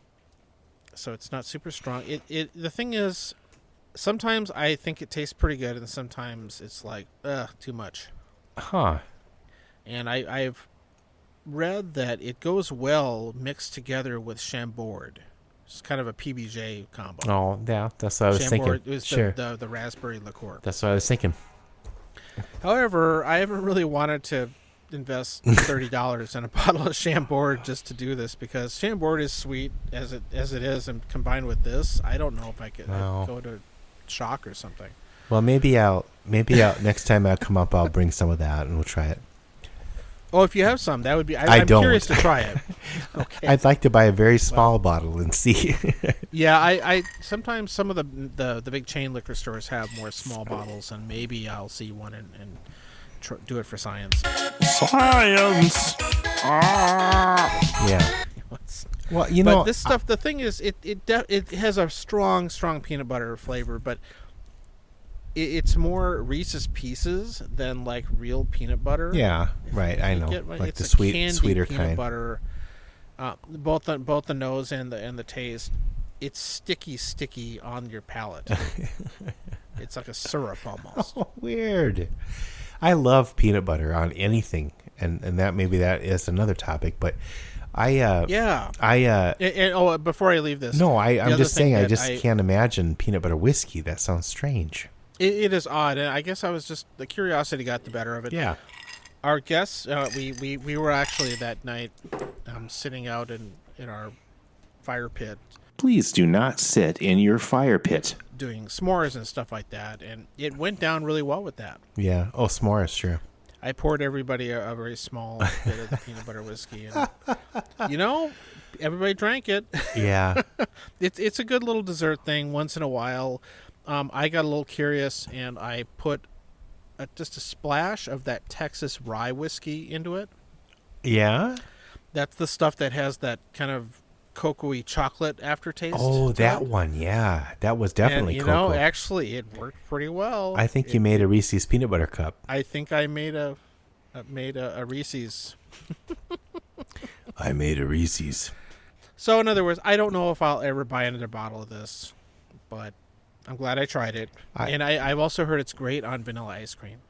so it's not super strong. The thing is, sometimes I think it tastes pretty good, and sometimes it's like too much. Huh. And I've read that it goes well mixed together with Chambord. It's kind of a PBJ combo. Oh, yeah, that's what I was Chambord thinking. is Sure. the raspberry liqueur. That's what I was thinking. However, I haven't really wanted to invest $30 in a bottle of Chambord just to do this, because Chambord is sweet as it is, and combined with this, I don't know if I could I'd go to shock or something. Well, maybe I'll next time I come up, I'll bring some of that and we'll try it. Oh, if you have some, that would be. I'm curious to try it. Okay. I'd like to buy a very small bottle and see. Yeah, I sometimes some of the big chain liquor stores have more small bottles, and maybe I'll see one and do it for science. Science. Yeah. Well, but this stuff. The thing is, it has a strong peanut butter flavor, but it's more Reese's Pieces than like real peanut butter. Yeah, right. I know, like the sweeter peanut kind. Butter. Both the nose and the taste. It's sticky on your palate. It's like a syrup almost. Oh, weird. I love peanut butter on anything, and that is another topic. But before I leave this, no, I'm just saying I just can't imagine peanut butter whiskey. That sounds strange. It is odd, and I guess the curiosity got the better of it. Yeah. Our guests, we were actually that night sitting out in our fire pit. Please do not sit in your fire pit. Doing s'mores and stuff like that, and it went down really well with that. Yeah. Oh, s'mores, sure. I poured everybody a very small bit of the peanut butter whiskey, and everybody drank it. Yeah. It's a good little dessert thing once in a while. I got a little curious, and I put just a splash of that Texas rye whiskey into it. Yeah? That's the stuff that has that kind of cocoa-y chocolate aftertaste. Oh, that one, yeah. That was definitely cocoa. Actually, it worked pretty well. I think you made a Reese's peanut butter cup. I think I made a Reese's. I made a Reese's. So, in other words, I don't know if I'll ever buy another bottle of this, but I'm glad I tried it. And I've also heard it's great on vanilla ice cream.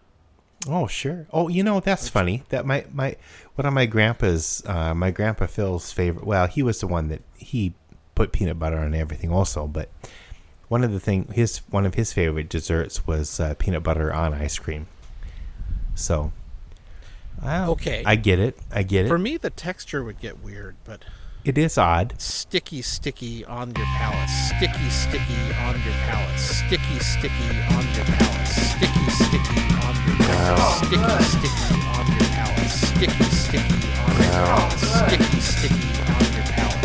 Oh, sure. Oh, that's funny. That one of my grandpa's, my grandpa Phil's favorite. Well, he was the one that he put peanut butter on everything also. But one of his favorite desserts was peanut butter on ice cream. So, okay, I get it. For me, the texture would get weird, but it is odd. Sticky on your palate. Sticky on your palate. Sticky on your palate. Sticky on your palate. Sticky on your palate. Sticky on your palate. Sticky on your palate.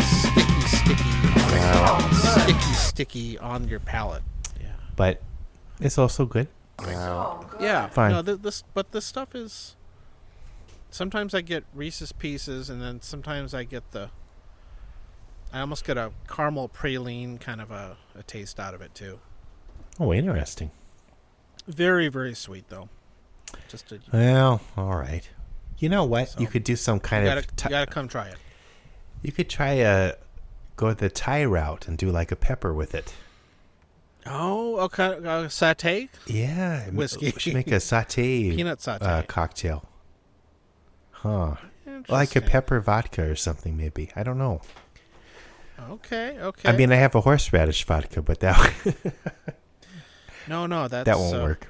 Sticky on your palate. Yeah. But it's also good. Yeah. Fine. No, this stuff is. Sometimes I get Reese's Pieces, and then sometimes I almost get a caramel praline kind of a taste out of it too. Oh, interesting. Very, very sweet though. Well, all right. You know what? So, you could do some kind you gotta come try it. You could go the Thai route and do like a pepper with it. Oh, okay. Satay? Yeah. Whiskey. We should make a satay peanut satay cocktail. Huh. Like a pepper vodka or something, maybe. I don't know. Okay. I mean, I have a horseradish vodka, but that that won't work.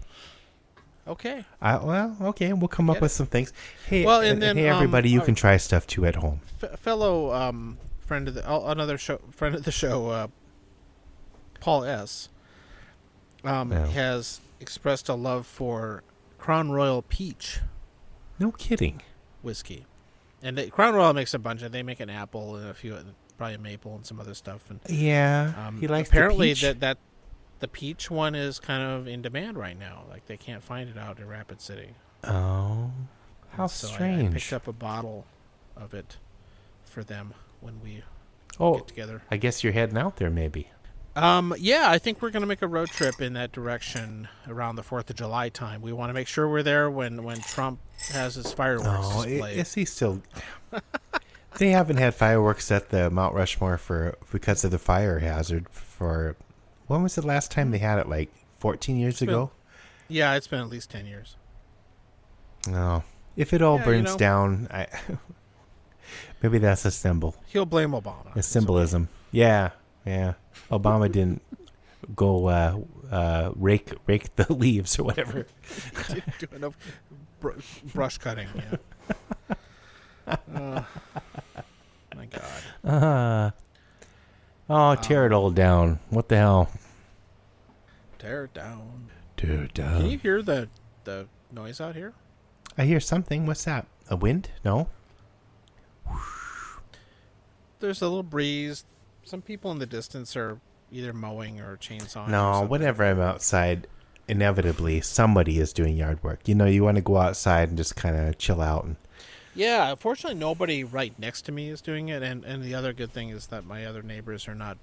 Okay. Okay. We'll come up with some things. Hey, then, everybody, you can try stuff too at home. Fellow friend of the show, Paul S. Has expressed a love for Crown Royal Peach. No kidding. Whiskey, and Crown Royal makes a bunch of. They make an apple and a few, probably a maple and some other stuff. And yeah, he likes apparently the peach. that the peach one is kind of in demand right now. Like they can't find it out in Rapid City. Oh, how strange! I picked up a bottle of it for them when we get together. I guess you're heading out there, maybe. Yeah, I think we're going to make a road trip in that direction around the 4th of July time. We want to make sure we're there when Trump has his fireworks display. Is he still... They haven't had fireworks at the Mount Rushmore because of the fire hazard for... When was the last time they had it? Like 14 years ago? Yeah, it's been at least 10 years. No. If it all burns down, maybe that's a symbol. He'll blame Obama. A symbolism. Yeah. Obama didn't go rake the leaves or whatever. Didn't do enough brush cutting. Yeah. My God. Tear it all down. What the hell? Tear it down. Tear it down. Can you hear the noise out here? I hear something. What's that? A wind? No. There's a little breeze. Some people in the distance are either mowing or chainsawing. No, whenever I'm outside, inevitably somebody is doing yard work. You want to go outside and just kind of chill out. Yeah, fortunately nobody right next to me is doing it, and the other good thing is that my other neighbors are not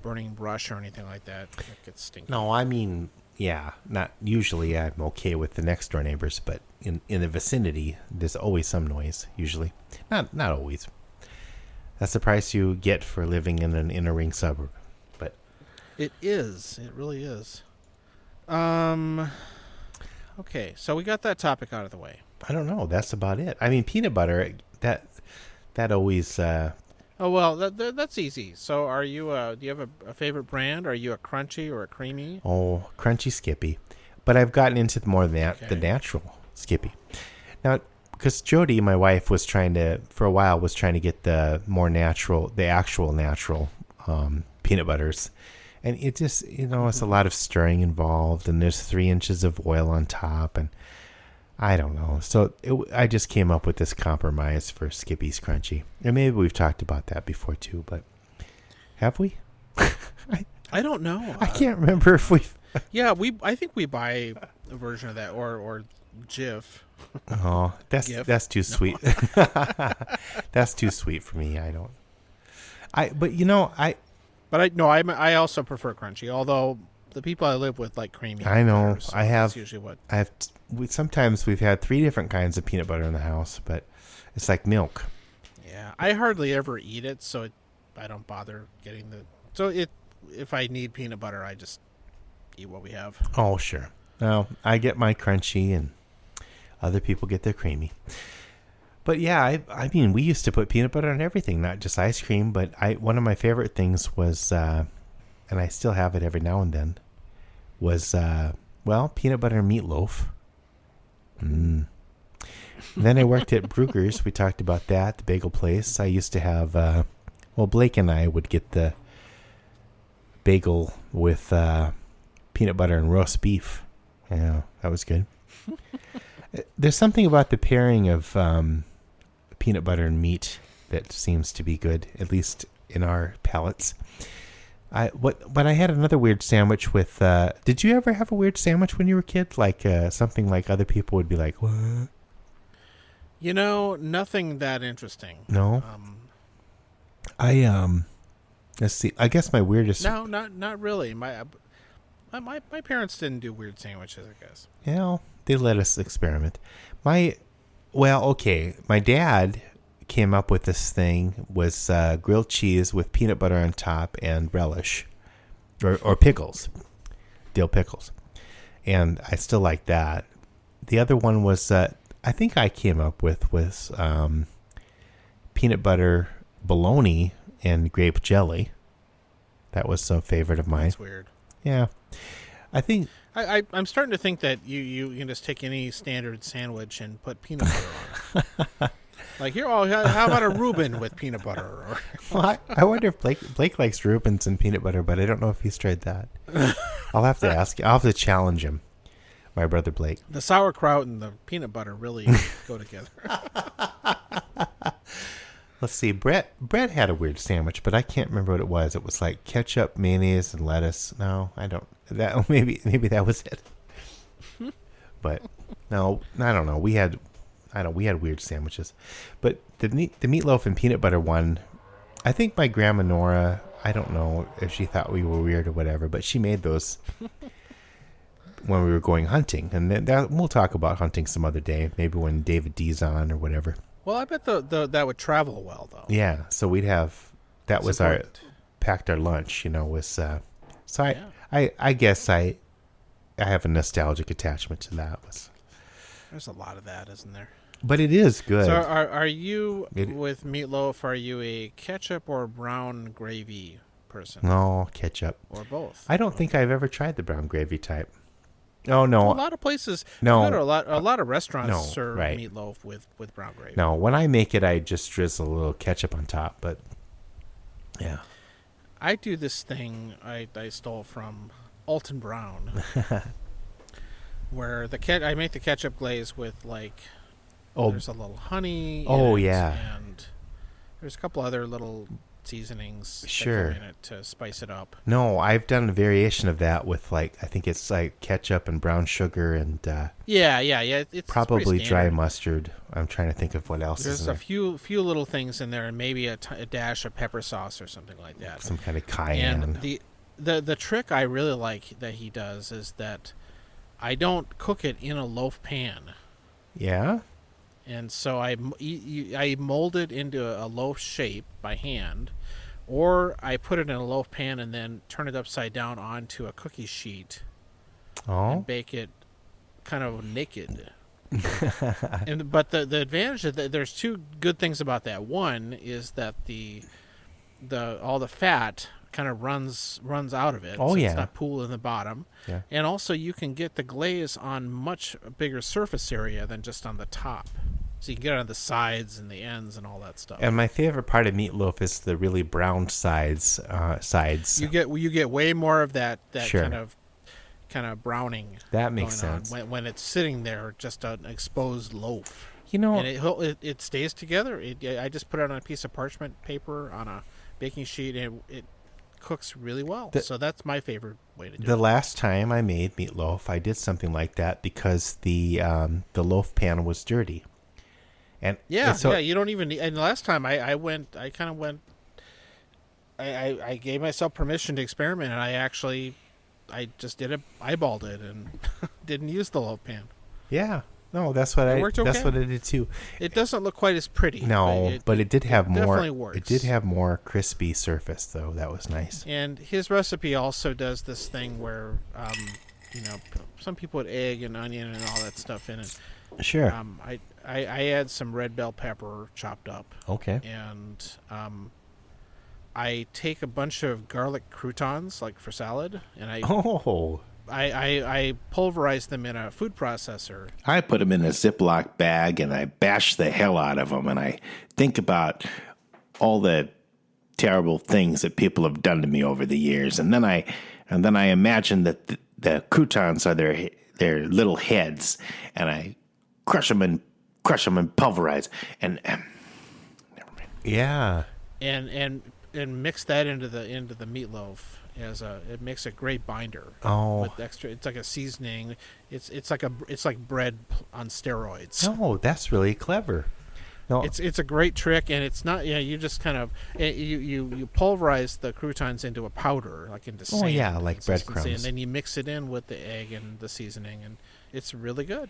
burning brush or anything like that. It gets stinky. No, I mean, yeah, not usually. I'm okay with the next door neighbors, but in the vicinity, there's always some noise. Usually, not always. That's the price you get for living in an inner ring suburb. But it is. It really is. Okay, so we got that topic out of the way. I don't know. That's about it. I mean, peanut butter, that always... Oh, well, that's easy. So are you... do you have a favorite brand? Are you a crunchy or a creamy? Oh, crunchy Skippy. But I've gotten into the natural Skippy. Now... Because Jody, my wife, was trying to get the actual natural peanut butters. And it just, it's a lot of stirring involved, and there's 3 inches of oil on top, and I don't know. So I just came up with this compromise for Skippy's Crunchy. And maybe we've talked about that before too, but have we? I don't know. I can't remember if we've... Yeah, I think we buy a version of that, or Jif. Oh, that's too sweet. That's too sweet for me. I also prefer crunchy. Although the people I live with like creamy. I know. So that's usually what sometimes we've had 3 different kinds of peanut butter in the house, but it's like milk. Yeah, I hardly ever eat it, so I don't bother getting the. So if I need peanut butter, I just eat what we have. Oh, sure. No, I get my crunchy and other people get their creamy. But yeah, I mean, we used to put peanut butter on everything, not just ice cream. But one of my favorite things was, and I still have it every now and then, was, peanut butter and meatloaf. Then I worked at Bruegger's. We talked about that, the bagel place. I used to have, Blake and I would get the bagel with peanut butter and roast beef. Yeah, that was good. There's something about the pairing of peanut butter and meat that seems to be good, at least in our palates. But I had another weird sandwich with... did you ever have a weird sandwich when you were a kid? Like something like other people would be like, what? Nothing that interesting. No? Let's see. I guess my weirdest... No, not really. My parents didn't do weird sandwiches, I guess. Yeah, they let us experiment. My dad came up with this thing, was grilled cheese with peanut butter on top and relish, or pickles, dill pickles. And I still like that. The other one was, I think I came up with was peanut butter bologna and grape jelly. That was a favorite of mine. That's weird. Yeah. I think... I'm starting to think that you can just take any standard sandwich and put peanut butter on it. Like, here, how about a Reuben with peanut butter? Well, I wonder if Blake likes Reubens and peanut butter, but I don't know if he's tried that. I'll have to ask. I'll have to challenge him, my brother Blake. The sauerkraut and the peanut butter really go together. Let's see. Brett had a weird sandwich, but I can't remember what it was. It was like ketchup, mayonnaise, and lettuce. No, I don't. That maybe that was it. But no, I don't know. We had weird sandwiches, but the meatloaf and peanut butter one. I think my grandma Nora. I don't know if she thought we were weird or whatever, but she made those when we were going hunting, and we'll talk about hunting some other day, maybe when David D's on or whatever. Well, I bet that would travel well, though. Yeah, so we'd have that was packed our lunch, was so I guess I have a nostalgic attachment to that. There's a lot of that, isn't there? But it is good. So are you with meatloaf? Are you a ketchup or brown gravy person? No, ketchup or both. I don't think I've ever tried the brown gravy type. Oh no! A lot of places. No, a lot of restaurants serve meatloaf with brown gravy. No, when I make it, I just drizzle a little ketchup on top. But yeah, I do this thing I stole from Alton Brown, where I make the ketchup glaze with there's a little honey. And there's a couple other little seasonings that go in it to spice it up. No, I've done a variation of that with I think it's like ketchup and brown sugar and it's probably dry mustard. I'm trying to think of what else there's is in a few little things in there, and maybe a dash of pepper sauce or something like that, some kind of cayenne. And the trick I really like that he does is that I don't cook it in a loaf pan. Yeah. And so I mold it into a loaf shape by hand, or I put it in a loaf pan and then turn it upside down onto a cookie sheet and bake it kind of naked. But the advantage is that there's two good things about that. One is that all the fat kind of runs out of it. It's not pooled in the bottom. Yeah. And also you can get the glaze on much bigger surface area than just on the top. So you can get it on the sides and the ends and all that stuff. And my favorite part of meatloaf is the really browned sides. You get way more of that kind of browning. That makes sense. When it's sitting there, just an exposed loaf. And it stays together. I just put it on a piece of parchment paper on a baking sheet, and it cooks really well. So that's my favorite way to do it. The last time I made meatloaf, I did something like that because the loaf pan was dirty. And you don't even need. And last time I gave myself permission to experiment, and I just eyeballed it and didn't use the loaf pan. Yeah. No, that's what that's what I did too. It doesn't look quite as pretty. No, but it did have more. Definitely works. It did have more crispy surface, though. That was nice. And his recipe also does this thing where, some people put egg and onion and all that stuff in it. Sure. I add some red bell pepper chopped up. Okay. And I take a bunch of garlic croutons, like for salad, and I pulverize them in a food processor. I put them in a Ziploc bag and I bash the hell out of them, and I think about all the terrible things that people have done to me over the years, and then I imagine that the croutons are their little heads, and I crush them and pulverize and never mind. Yeah. And mix that into the meatloaf. It makes a great binder. With extra, it's like a seasoning. It's like bread on steroids. Oh, that's really clever. No, it's a great trick, and it's not. You just kind of you pulverize the croutons into a powder, like into sand. Oh yeah, like breadcrumbs. And then you mix it in with the egg and the seasoning, and it's really good.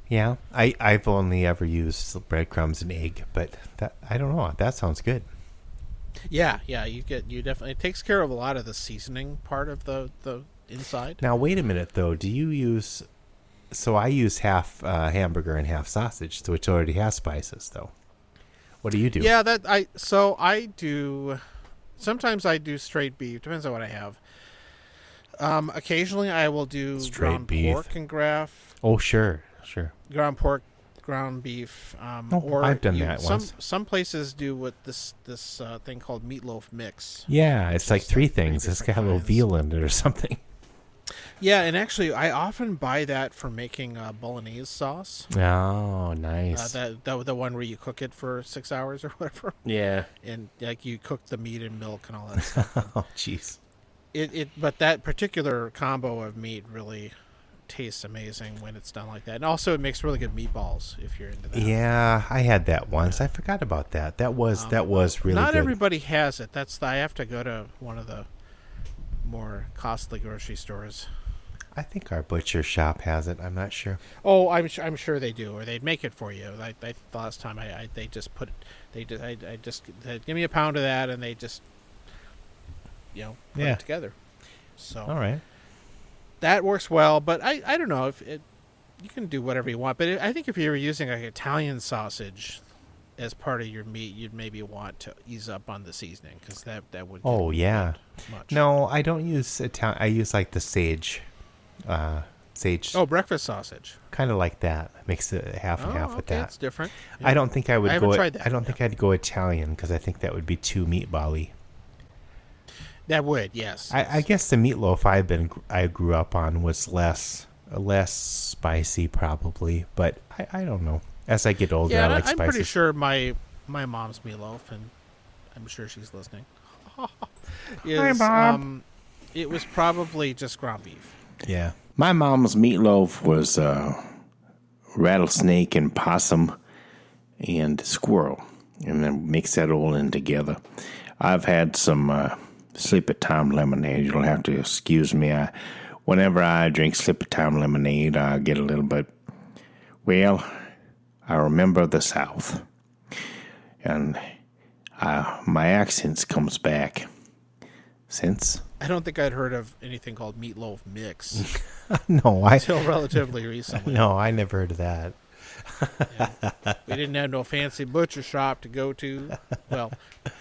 Yeah, I've only ever used breadcrumbs and egg, but I don't know. That sounds good. Yeah, you definitely, it takes care of a lot of the seasoning part of the inside. Now wait a minute though. Do you use? So I use half hamburger and half sausage, which already has spices though. What do you do? Yeah, I do. Sometimes I do straight beef. Depends on what I have. Occasionally I will do ground pork and graff. Oh sure. Ground pork, ground beef. I've done that once. Some places do what this thing called meatloaf mix. Yeah, it's like three things. It's got a little veal in it or something. Yeah, and actually, I often buy that for making bolognese sauce. Oh, nice. The one where you cook it for 6 hours or whatever. Yeah. And like you cook the meat and milk and all that stuff. Oh, jeez. But that particular combo of meat really tastes amazing when it's done like that. And also, it makes really good meatballs if you're into that. Yeah, I had that once. I forgot about that. That was really not good. everybody has it. I have to go to one of the more costly grocery stores. I think our butcher shop has it. I'm not sure. Oh, I'm sure they do, or they'd make it for you. The last time they just give me a pound of that, and they just put it together. So all right, that works well. But I don't know if you can do whatever you want. But I think if you were using like Italian sausage as part of your meat, you'd maybe want to ease up on the seasoning because that would. Oh yeah. Much. No, I don't use Italian. I use like the sage. Sage. Oh, breakfast sausage. Kind of like that. Mix it half and half with that. That's different. Yeah. I don't think I would I go. haven't tried that. I don't think I'd go Italian because I think that would be too meatball-y. That would, yes. I guess the meatloaf I grew up on was less spicy probably, but I don't know. As I get older, I like spicy. I'm pretty sure my mom's meatloaf, and I'm sure she's listening. Hi, Mom. It was probably just ground beef. Yeah. My mom's meatloaf was rattlesnake and possum and squirrel, and then mix that all in together. I've had some Sleepy Time lemonade. You'll have to excuse me. Whenever I drink Sleepy Time lemonade, I get a little bit, well, I remember the South. And my accent comes back. Since? I don't think I'd heard of anything called meatloaf mix. No, until relatively recently. No, I never heard of that. Yeah. We didn't have no fancy butcher shop to go to. Well,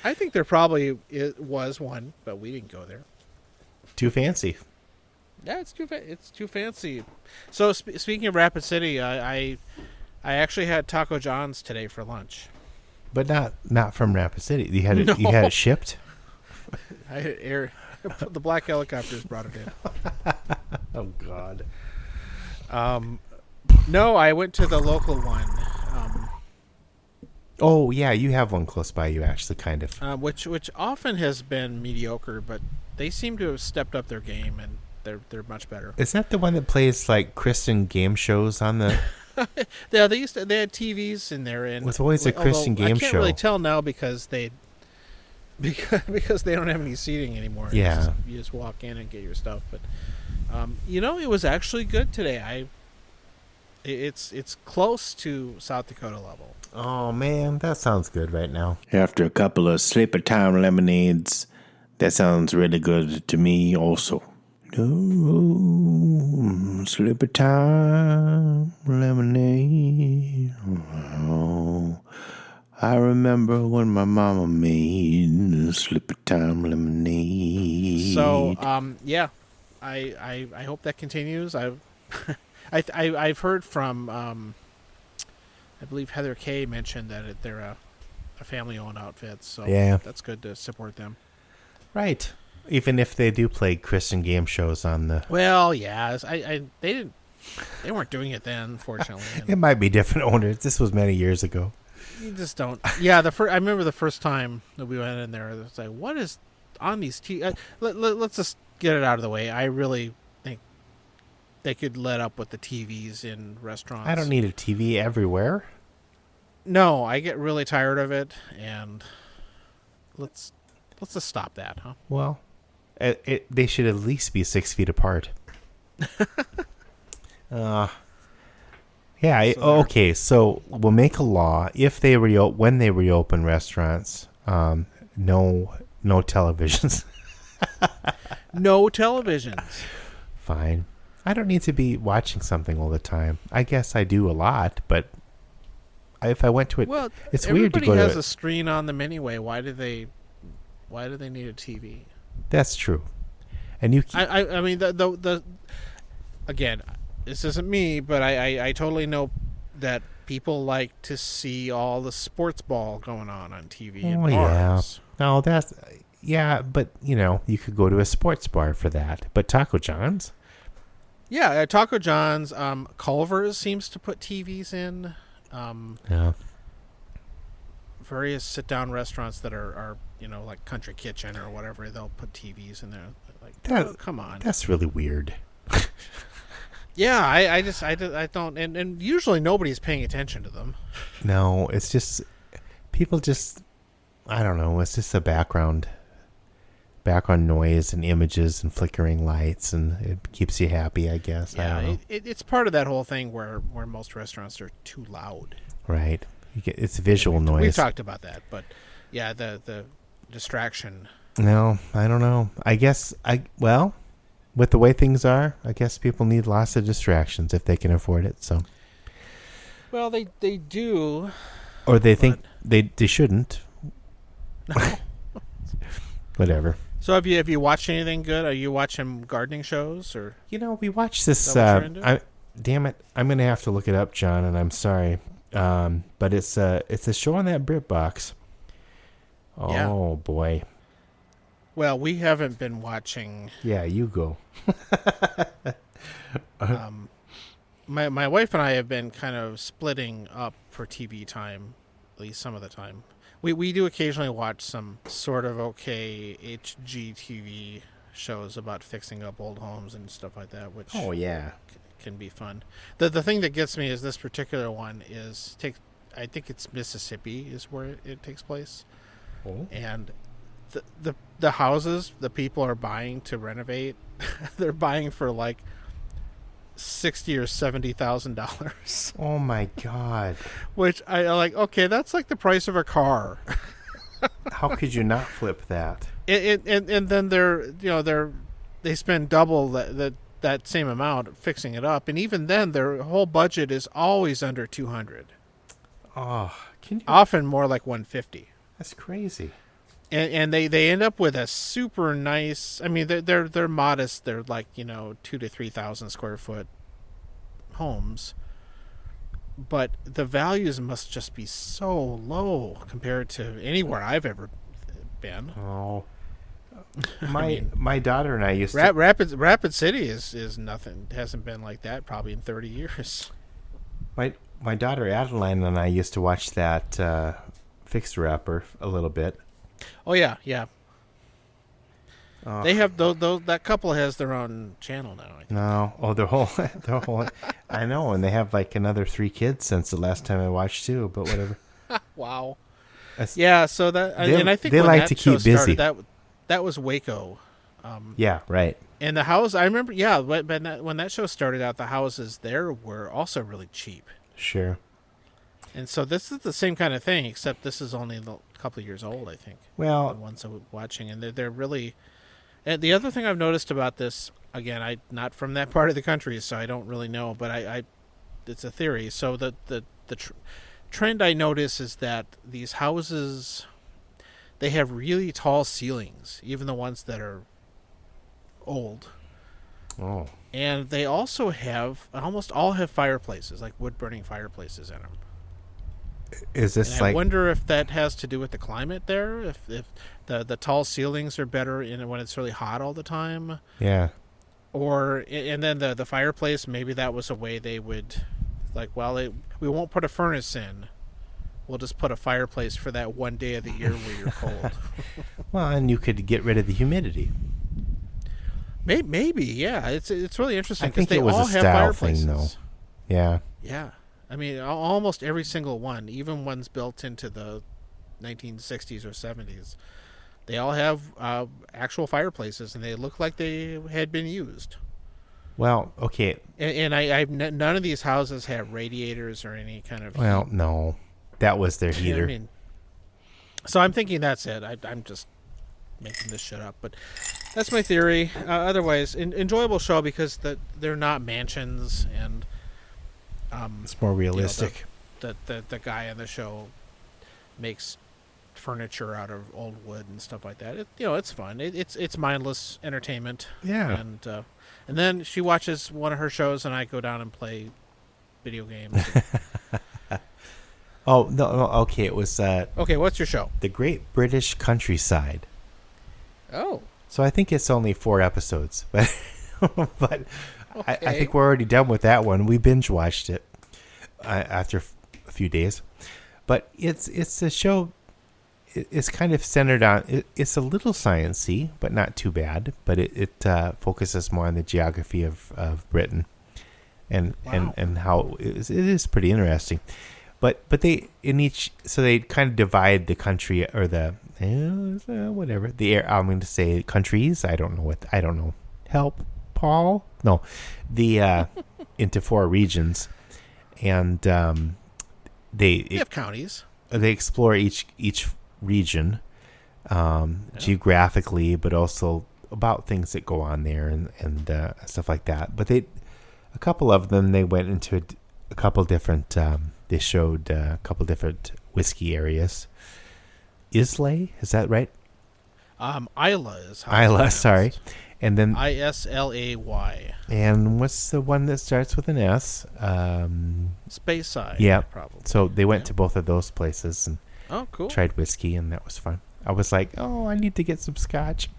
I think there probably was one, but we didn't go there. Too fancy. Yeah, it's too fancy. So speaking of Rapid City, I actually had Taco John's today for lunch. But not from Rapid City. You had it. You had it shipped. I had the black helicopters brought it in. Oh God. No, I went to the local one. Oh yeah, you have one close by you actually, kind of. Which often has been mediocre, but they seem to have stepped up their game and they're much better. Is that the one that plays like Christian game shows on the? Yeah, they had TVs in there, and it was always a Christian game show. I can't really tell now because they don't have any seating anymore. Yeah, you just walk in and get your stuff. But it was actually good today. It's close to South Dakota level. Oh man, that sounds good right now. After a couple of Sleepy Time lemonades, that sounds really good to me also. Oh, Sleepy Time lemonade. Oh, I remember when my mama made Sleepy Time lemonade. So, yeah, I hope that continues. I've heard from, I believe Heather Kay mentioned that they're a family-owned outfit, so yeah, that's good to support them. Right. Even if they do play Christian game shows on the... Well, yeah, they weren't doing it then, unfortunately. It might be different owners. This was many years ago. You just don't... Yeah, I remember the first time that we went in there, it was like, what is on these let's just get it out of the way. I really think they could let up with the TVs in restaurants. I don't need a TV everywhere. No, I get really tired of it, and let's just stop that, huh? Well, they should at least be 6 feet apart. Yeah. Okay. So we'll make a law if they when they reopen restaurants. No televisions. No televisions. Fine. I don't need to be watching something all the time. I guess I do a lot, but if I went to it, well, it's weird to go to it. Everybody has a screen on them anyway. Why do they need a TV? That's true. And you I mean the again, this isn't me, but I totally know that people like to see all the sports ball going on TV in bars. Yeah. No, but you could go to a sports bar for that. But Taco John's, Yeah, Taco John's. Culver's seems to put TVs in. Yeah. Various sit-down restaurants that are like Country Kitchen or whatever, they'll put TVs in there. Like, come on. That's really weird. Yeah, I don't, and usually nobody's paying attention to them. No, it's just people just, I don't know. It's just a background noise and images and flickering lights, and it keeps you happy, I guess. Yeah, I don't know. It's part of that whole thing where most restaurants are too loud. Right. It's visual noise. We've talked about that, but yeah, the distraction. No, I don't know. I guess with the way things are, I guess people need lots of distractions if they can afford it. So, well, they do, or they think they shouldn't. No. Whatever. So have you watched anything good? Are you watching gardening shows or? We watched this. Damn it! I'm gonna have to look it up, John, and I'm sorry. But it's a show on that BritBox. Oh yeah. Boy. Well, we haven't been watching. Yeah, you go. My wife and I have been kind of splitting up for TV time, at least some of the time. We do occasionally watch some sort of okay HGTV shows about fixing up old homes and stuff like that, which can be fun. The thing that gets me is this particular one I think it's Mississippi is where it takes place. Oh. And the houses the people are buying to renovate, they're buying for like $60,000 or $70,000. Oh my God! Which I like. Okay, that's like the price of a car. How could you not flip that? And then they spend double that same amount fixing it up, and even then their whole budget is always under 200. Oh, often more like 150. That's crazy. And they end up with a super nice. I mean, they're modest. They're like 2,000 to 3,000 square foot homes, but the values must just be so low compared to anywhere I've ever been. Oh, my daughter and I used to. Rapid City is nothing. It hasn't been like that probably in 30 years. My daughter Adeline and I used to watch that Fixer Upper a little bit. Oh yeah. They have that couple has their own channel now. I think. No, their whole. I know, and they have like another 3 kids since the last time I watched too. But whatever. Wow. Yeah, so that and I think they when like that to show keep busy. Started, that was Waco. Yeah, right. And the house, I remember. Yeah, when that show started out, the houses there were also really cheap. Sure. And so this is the same kind of thing, except this is only a couple of years old, I think. Well, the ones I'm watching, and they're really. And the other thing I've noticed about this, again, I'm not from that part of the country, so I don't really know, but it's a theory. So the trend I notice is that these houses, they have really tall ceilings, even the ones that are old. Oh. And they also almost all have fireplaces, like wood-burning fireplaces in them. Is this I wonder if that has to do with the climate there, if the tall ceilings are better when it's really hot all the time. Yeah. And then the fireplace, maybe that was a way they would, we won't put a furnace in. We'll just put a fireplace for that one day of the year where you're cold. Well, and you could get rid of the humidity. Maybe, yeah. It's really interesting. I think they it was all a have style fireplaces. thing, though. Yeah. Yeah. I mean, almost every single one, even ones built into the 1960s or 70s, they all have actual fireplaces, and they look like they had been used. Well, okay. And none of these houses have radiators or any kind of. Well, no, that was their heater. I mean, so I'm thinking that's it. I'm just making this shit up, but that's my theory. Otherwise, enjoyable show because they're not mansions and. It's more realistic. The guy on the show makes furniture out of old wood and stuff like that. It's fun. It's mindless entertainment. Yeah. And then she watches one of her shows, and I go down and play video games. Oh no! Okay, it was. Okay, what's your show? The Great British Countryside. Oh. So I think it's only 4 episodes, but But Okay. I think we're already done with that one. We binge watched it after a few days. But it's a show. It's kind of centered on. It's a little sciencey, but not too bad. But it focuses more on the geography of Britain, and how it is pretty interesting. But they they kind of divide the country or the whatever I'm going to say countries. I don't know. Help, Paul. No, the into 4 regions, and they have counties. They explore each region geographically, but also about things that go on there and stuff like that. But a couple of them, they went into a couple different. They showed a couple different whiskey areas. Islay, is that right? Isla is how Isla, sorry. And then Islay. And what's the one that starts with an S? Speyside. Yeah. Probably. So they went to both of those places and cool. tried whiskey, and that was fun. I was like, I need to get some scotch.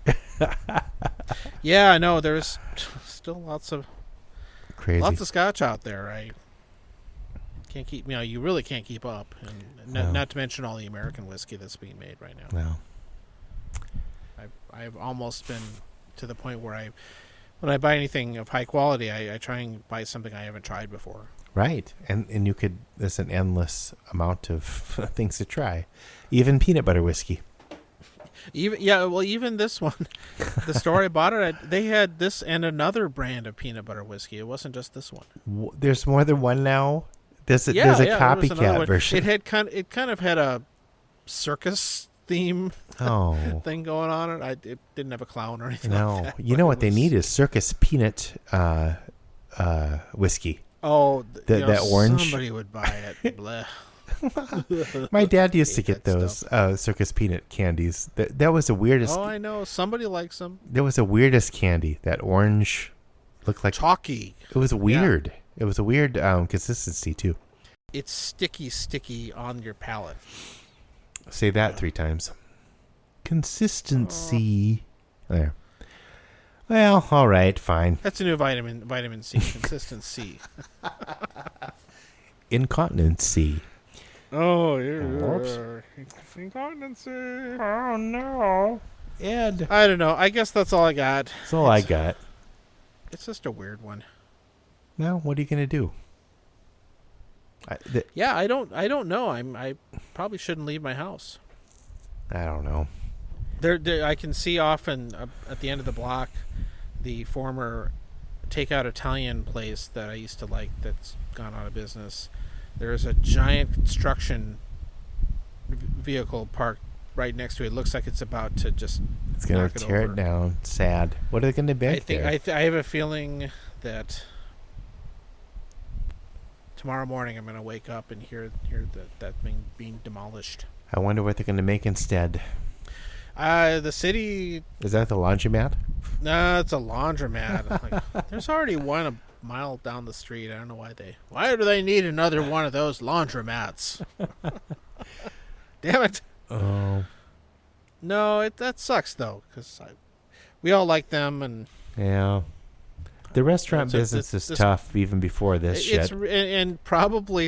Yeah, I know. There's still lots of scotch out there. I can't keep. You really can't keep up, and not to mention all the American whiskey that's being made right now. No. I've almost been to the point where when I buy anything of high quality, I try and buy something I haven't tried before. Right, and there's an endless amount of things to try, even peanut butter whiskey. Even this one, the store I bought it at, they had this and another brand of peanut butter whiskey. It wasn't just this one. There's more than one now. There's a copycat version. It kind of had a circus theme thing going on. It didn't have a clown or anything. No, like that, you know what they need is circus peanut whiskey. Oh, that orange. Somebody would buy it. Bleh. My dad used to get those circus peanut candies. That was the weirdest. Oh, I know. Somebody likes them. That was the weirdest candy. That orange looked like chalky. It was weird. Yeah. It was a weird consistency too. It's sticky on your palate. Say that 3 times. Consistency. There. Well, all right, fine. That's a new vitamin C. Consistency. Incontinency. Oh, yeah. Incontinency. Oh, no. Ed. I don't know. I guess that's all I got. That's all I got. It's just a weird one. Well, what are you going to do? I don't know. I probably shouldn't leave my house. I don't know. There I can see often at the end of the block the former takeout Italian place that I used to like that's gone out of business. There's a giant construction vehicle parked right next to it. It looks like it's about to just It's going to tear it down. Sad. What are they going to make there? I have a feeling that tomorrow morning I'm going to wake up and hear that thing being demolished. I wonder what they're going to make instead. The city... Is that the laundromat? No, it's a laundromat. There's already one a mile down the street. I don't know why do they need another one of those laundromats? Damn it. Oh. No, that sucks, though, because we all like them. And yeah. The restaurant business is tough even before this shit. And probably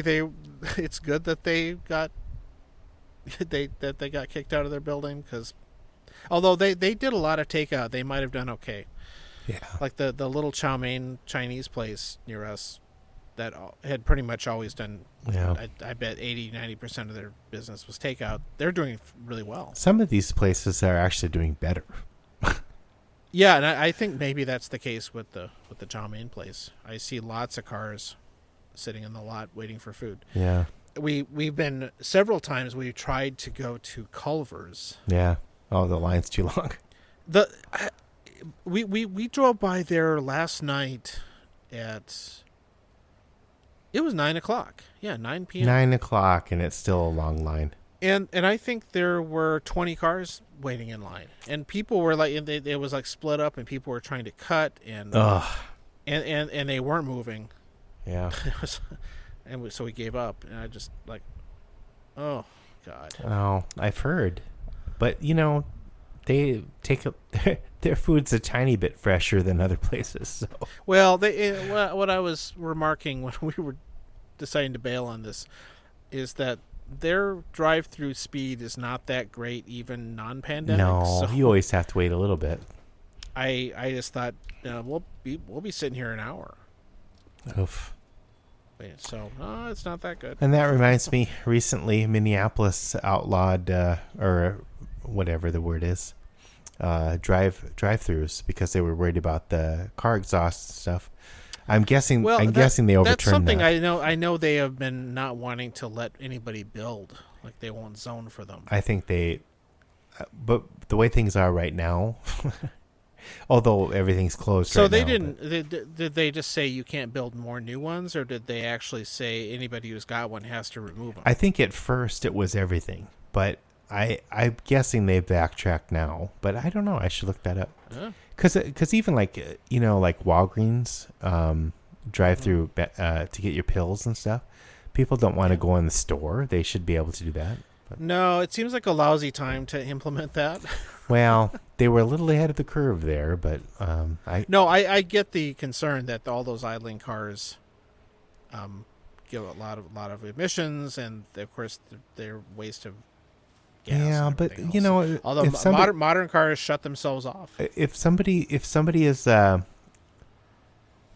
it's good that they got kicked out of their building, because although they did a lot of takeout, they might have done okay. Yeah. Like the little chow mein Chinese place near us that had pretty much always done, I bet 80-90% of their business was takeout. They're doing really well. Some of these places are actually doing better. Yeah, and I think maybe that's the case with the chow mein place. I see lots of cars sitting in the lot waiting for food. Yeah. We've been several times. We've tried to go to Culver's. Yeah. Oh, the line's too long. We drove by there last night at. It was 9:00. Yeah, 9 p.m. 9:00, and it's still a long line. And I think there were 20 cars waiting in line, and people were like, it was like split up, and people were trying to cut, and they weren't moving. Yeah. So we gave up, and I just like, oh God. Oh, I've heard, but they take their food's a tiny bit fresher than other places. So. Well, what I was remarking when we were deciding to bail on this is that their drive-through speed is not that great, even non-pandemic. No, so you always have to wait a little bit. I just thought we'll be sitting here an hour. Oof. So it's not that good. And that reminds me, recently Minneapolis outlawed or whatever the word is, drive-throughs because they were worried about the car exhaust stuff. I'm guessing. Well, guessing they overturned that's something that. I know they have been not wanting to let anybody build. Like they won't zone for them. I think they, but the way things are right now, although everything's closed. So right they now, didn't. Did they just say you can't build more new ones, or did they actually say anybody who's got one has to remove them? I think at first it was everything, but I'm guessing they backtracked now. But I don't know. I should look that up. Because even like Walgreens drive through to get your pills and stuff, people don't want to go in the store. They should be able to do that. But. No, it seems like a lousy time to implement that. Well, they were a little ahead of the curve there, but I get the concern that all those idling cars give a lot of emissions, and of course their waste of gas. Yeah, but else. Although modern cars shut themselves off. If somebody is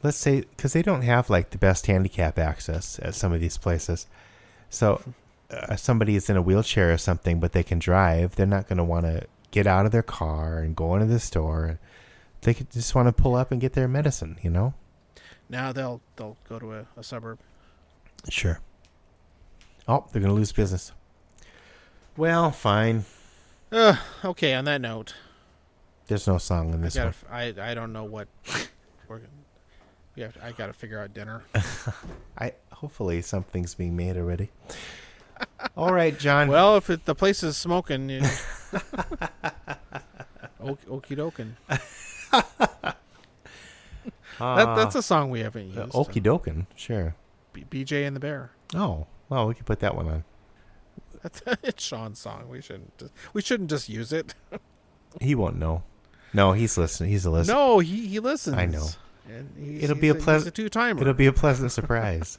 let's say, because they don't have like the best handicap access at some of these places, so somebody is in a wheelchair or something, but they can drive, they're not going to want to get out of their car and go into the store. They could just want to pull up and get their medicine, Now they'll go to a suburb. Sure. Oh, they're going to lose business. Well, fine. Okay, on that note. There's no song in this one. I don't know what I got to figure out dinner. Hopefully something's being made already. All right, John. Well, if the place is smoking, okie dokin'. That's a song we haven't used. Okie dokin', sure. BJ and the Bear. Oh, well, we could put that one on. It's Sean's song. We shouldn't just use it. He won't know. No, he's listening. He's a listener. No, he listens. I know. And it'll be a pleasant two-timer. It'll be a pleasant surprise.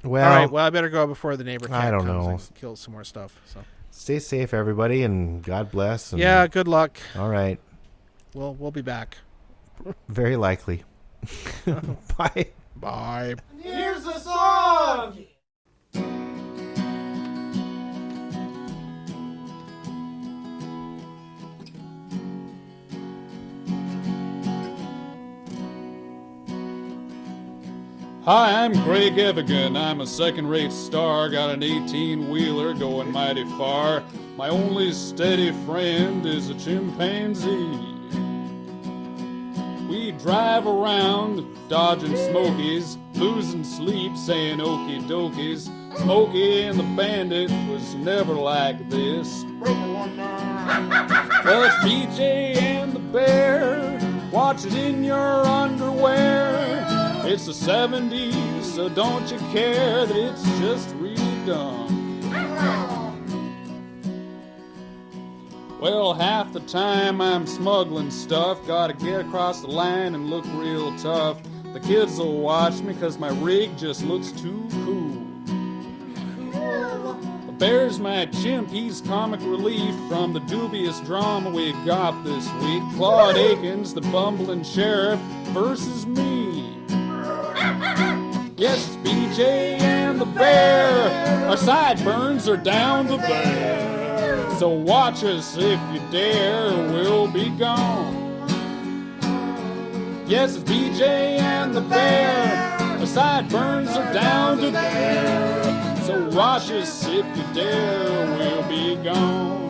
Well, all right. Well, I better go before the neighbor cat comes and kills some more stuff. So stay safe, everybody, and God bless. And yeah, good luck. All right. We'll be back. Very likely. Bye. Bye. And here's the song. Hi, I'm Greg Evigan. I'm a second-rate star, got an 18-wheeler going mighty far. My only steady friend is a chimpanzee. We drive around dodging smokies, losing sleep saying okie dokies. Smokey and the Bandit was never like this. Well, it's BJ and the Bear, watch it in your underwear. It's the 70s, so don't you care that it's just really dumb. Well, half the time I'm smuggling stuff, gotta get across the line and look real tough. The kids will watch me cause my rig just looks too cool. The Bear's my chimp, he's comic relief from the dubious drama we got this week. Claude Akins, the bumbling sheriff, versus me. Yes, it's BJ and the Bear. Our sideburns are down the bear. So watch us if you dare, or we'll be gone. Yes, it's BJ and the Bear. Our sideburns are down to there. So watch us if you dare, or we'll be gone.